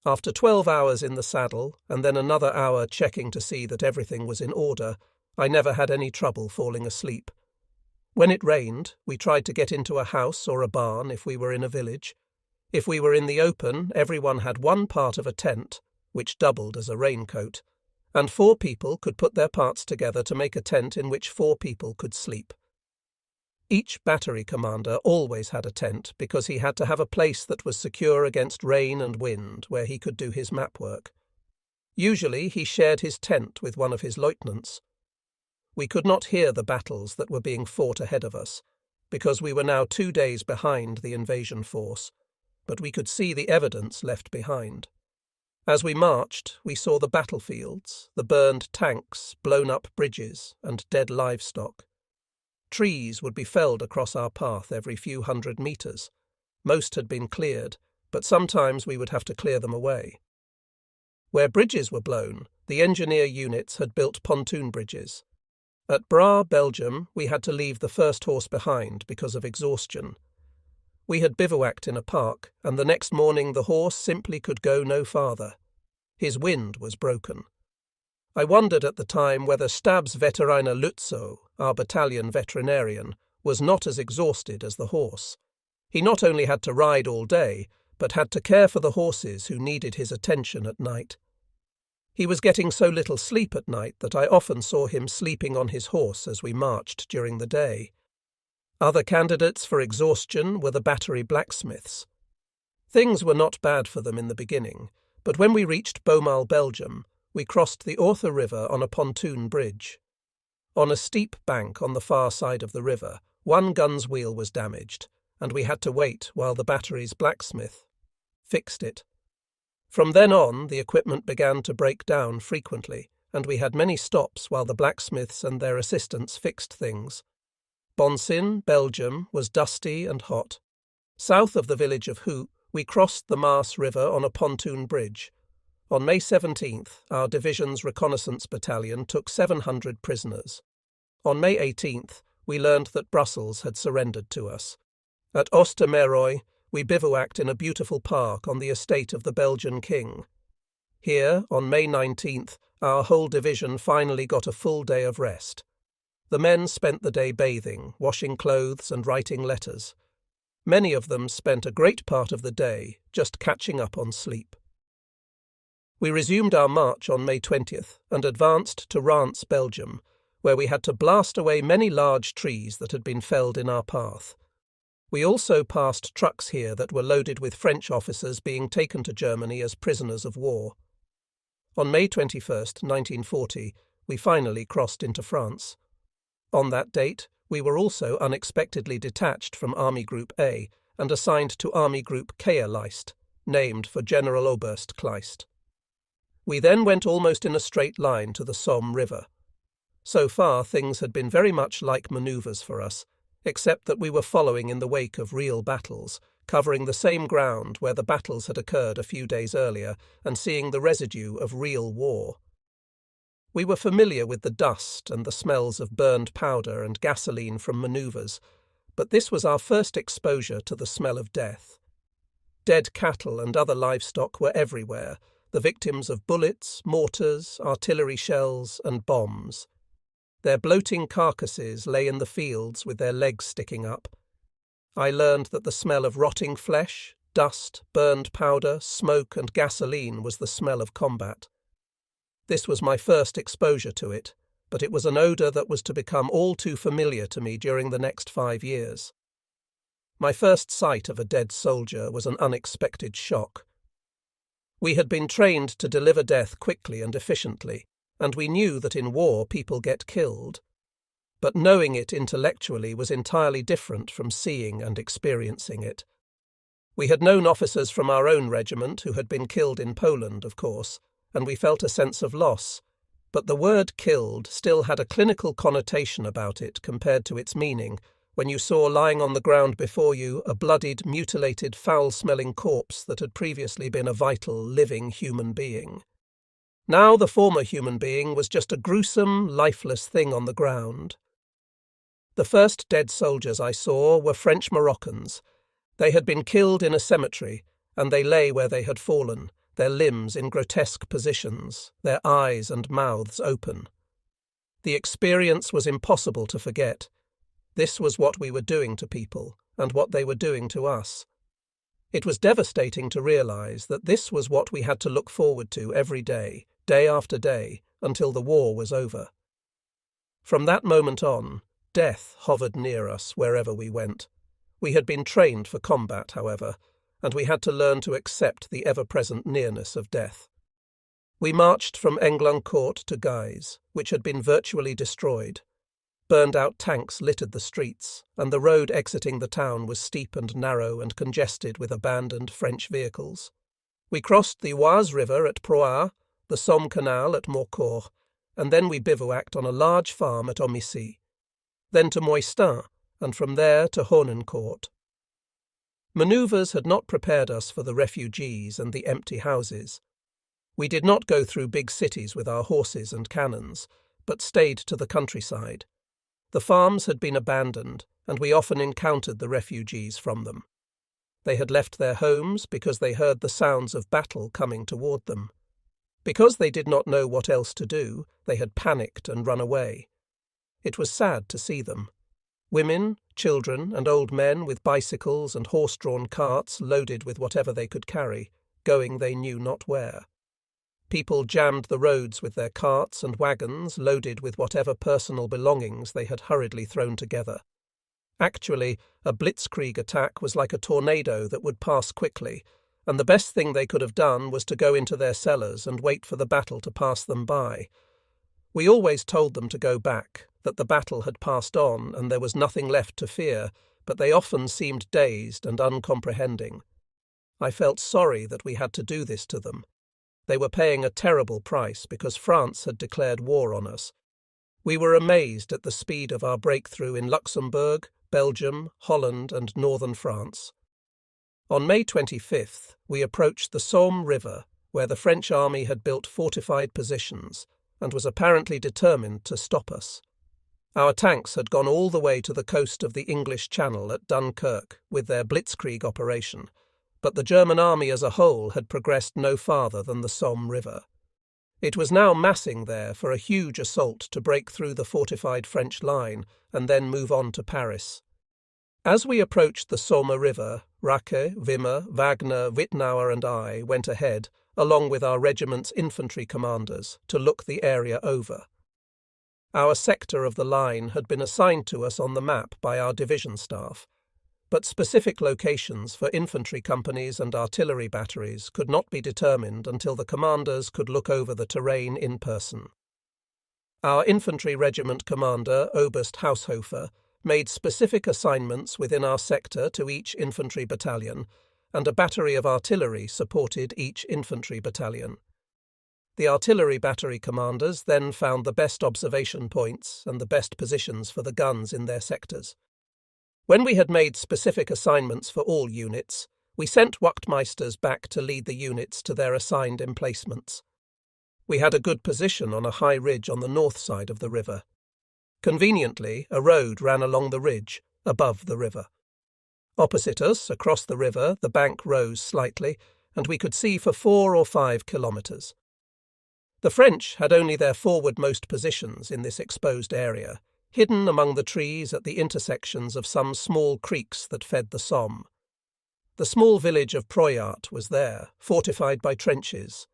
[SPEAKER 1] After 12 hours in the saddle, and then another hour checking to see that everything was in order, I never had any trouble falling asleep. When it rained, we tried to get into a house or a barn if we were in a village. If we were in the open, everyone had one part of a tent, which doubled as a raincoat, and 4 people could put their parts together to make a tent in which 4 people could sleep. Each battery commander always had a tent because he had to have a place that was secure against rain and wind where he could do his map work. Usually he shared his tent with one of his lieutenants. We could not hear the battles that were being fought ahead of us, because we were now 2 days behind the invasion force, but we could see the evidence left behind. As we marched, we saw the battlefields, the burned tanks, blown-up bridges, and dead livestock. Trees would be felled across our path every few hundred meters. Most had been cleared, but sometimes we would have to clear them away. Where bridges were blown, the engineer units had built pontoon bridges. At Bra, Belgium, we had to leave the first horse behind because of exhaustion. We had bivouacked in a park, and the next morning the horse simply could go no farther. His wind was broken. I wondered at the time whether Stabsveteriner Lutzow, our battalion veterinarian, was not as exhausted as the horse. He not only had to ride all day, but had to care for the horses who needed his attention at night. He was getting so little sleep at night that I often saw him sleeping on his horse as we marched during the day. Other candidates for exhaustion were the battery blacksmiths. Things were not bad for them in the beginning, but when we reached Beaumal, Belgium, we crossed the Orthe River on a pontoon bridge. On a steep bank on the far side of the river, one gun's wheel was damaged, and we had to wait while the battery's blacksmith fixed it. From then on, the equipment began to break down frequently, and we had many stops while the blacksmiths and their assistants fixed things. Bonsin, Belgium, was dusty and hot. South of the village of Hoo, we crossed the Maas River on a pontoon bridge. On May 17th, our division's reconnaissance battalion took 700 prisoners. On May 18th, we learned that Brussels had surrendered to us. At Oostermeroy, we bivouacked in a beautiful park on the estate of the Belgian king. Here, on May 19th, our whole division finally got a full day of rest. The men spent the day bathing, washing clothes and writing letters. Many of them spent a great part of the day just catching up on sleep. We resumed our march on May 20th and advanced to Reims, Belgium, where we had to blast away many large trees that had been felled in our path. We also passed trucks here that were loaded with French officers being taken to Germany as prisoners of war. On May 21st, 1940, we finally crossed into France. On that date, we were also unexpectedly detached from Army Group A and assigned to Army Group Kehrleist, named for General Oberst Kleist. We then went almost in a straight line to the Somme River. So far, things had been very much like manoeuvres for us, except that we were following in the wake of real battles, covering the same ground where the battles had occurred a few days earlier and seeing the residue of real war. We were familiar with the dust and the smells of burned powder and gasoline from manoeuvres, but this was our first exposure to the smell of death. Dead cattle and other livestock were everywhere, the victims of bullets, mortars, artillery shells, and bombs. Their bloating carcasses lay in the fields with their legs sticking up. I learned that the smell of rotting flesh, dust, burned powder, smoke, and gasoline was the smell of combat. This was my first exposure to it, but it was an odour that was to become all too familiar to me during the next 5 years. My first sight of a dead soldier was an unexpected shock. We had been trained to deliver death quickly and efficiently, and we knew that in war people get killed. But knowing it intellectually was entirely different from seeing and experiencing it. We had known officers from our own regiment who had been killed in Poland, of course, and we felt a sense of loss, but the word killed still had a clinical connotation about it compared to its meaning when you saw lying on the ground before you a bloodied, mutilated, foul-smelling corpse that had previously been a vital, living human being. Now the former human being was just a gruesome, lifeless thing on the ground. The first dead soldiers I saw were French Moroccans. They had been killed in a cemetery, and they lay where they had fallen, their limbs in grotesque positions, their eyes and mouths open. The experience was impossible to forget. This was what we were doing to people, and what they were doing to us. It was devastating to realize that this was what we had to look forward to every day, day after day, until the war was over. From that moment on, death hovered near us wherever we went. We had been trained for combat, however, and we had to learn to accept the ever-present nearness of death. We marched from Englancourt to Guise, which had been virtually destroyed. Burned-out tanks littered the streets, and the road exiting the town was steep and narrow and congested with abandoned French vehicles. We crossed the Oise River at Proa, the Somme Canal at Morcourt, and then we bivouacked on a large farm at Omissi. Then to Moistin, and from there to Honencourt. Manoeuvres had not prepared us for the refugees and the empty houses. We did not go through big cities with our horses and cannons, but stayed to the countryside. The farms had been abandoned, and we often encountered the refugees from them. They had left their homes because they heard the sounds of battle coming toward them. Because they did not know what else to do, they had panicked and run away. It was sad to see them. Women, children, and old men with bicycles and horse-drawn carts loaded with whatever they could carry, going they knew not where. People jammed the roads with their carts and wagons loaded with whatever personal belongings they had hurriedly thrown together. Actually, a blitzkrieg attack was like a tornado that would pass quickly, and the best thing they could have done was to go into their cellars and wait for the battle to pass them by. We always told them to go back, that the battle had passed on and there was nothing left to fear, but they often seemed dazed and uncomprehending. I felt sorry that we had to do this to them. They were paying a terrible price because France had declared war on us. We were amazed at the speed of our breakthrough in Luxembourg, Belgium, Holland, and northern France. On May 25th, we approached the Somme River, where the French army had built fortified positions and was apparently determined to stop us. Our tanks had gone all the way to the coast of the English Channel at Dunkirk with their blitzkrieg operation, but the German army as a whole had progressed no farther than the Somme River. It was now massing there for a huge assault to break through the fortified French line and then move on to Paris. As we approached the Somme River, Racke, Wimmer, Wagner, Wittnauer and I went ahead, along with our regiment's infantry commanders, to look the area over. Our sector of the line had been assigned to us on the map by our division staff, but specific locations for infantry companies and artillery batteries could not be determined until the commanders could look over the terrain in person. Our infantry regiment commander, Oberst Haushofer, made specific assignments within our sector to each infantry battalion, and a battery of artillery supported each infantry battalion. The artillery battery commanders then found the best observation points and the best positions for the guns in their sectors. When we had made specific assignments for all units, we sent Wachtmeisters back to lead the units to their assigned emplacements. We had a good position on a high ridge on the north side of the river. Conveniently, a road ran along the ridge, above the river. Opposite us, across the river, the bank rose slightly, and we could see for 4 or 5 kilometres. The French had only their forwardmost positions in this exposed area, hidden among the trees at the intersections of some small creeks that fed the Somme. The small village of Proyart was there, fortified by trenches.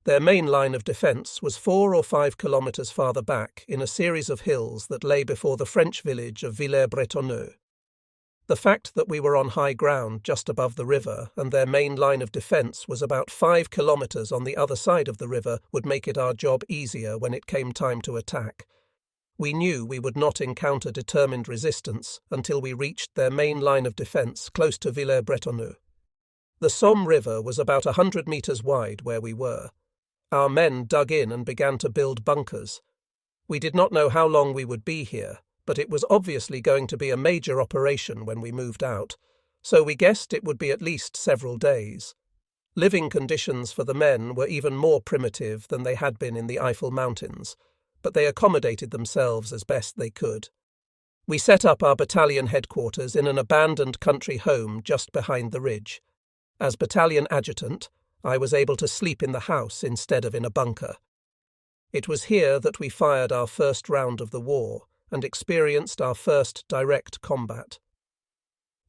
[SPEAKER 1] Their main line of defence was 4 or 5 kilometres farther back in a series of hills that lay before the French village of Villers-Bretonneux. The fact that we were on high ground just above the river and their main line of defence was about 5 kilometres on the other side of the river would make it our job easier when it came time to attack. We knew we would not encounter determined resistance until we reached their main line of defence close to Villers-Bretonneux. The Somme River was about 100 metres wide where we were. Our men dug in and began to build bunkers. We did not know how long we would be here, but it was obviously going to be a major operation when we moved out, so we guessed it would be at least several days. Living conditions for the men were even more primitive than they had been in the Eifel Mountains, but they accommodated themselves as best they could. We set up our battalion headquarters in an abandoned country home just behind the ridge. As battalion adjutant, I was able to sleep in the house instead of in a bunker. It was here that we fired our first round of the war and experienced our first direct combat.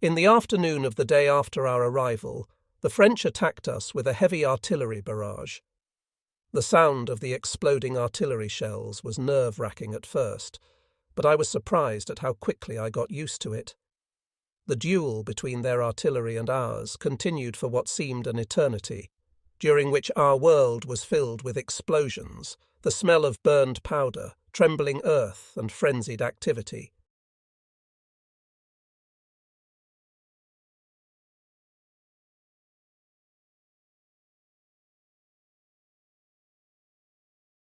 [SPEAKER 1] In the afternoon of the day after our arrival, the French attacked us with a heavy artillery barrage. The sound of the exploding artillery shells was nerve-wracking at first, but I was surprised at how quickly I got used to it. The duel between their artillery and ours continued for what seemed an eternity, during which our world was filled with explosions, the smell of burned powder, trembling earth, and frenzied activity.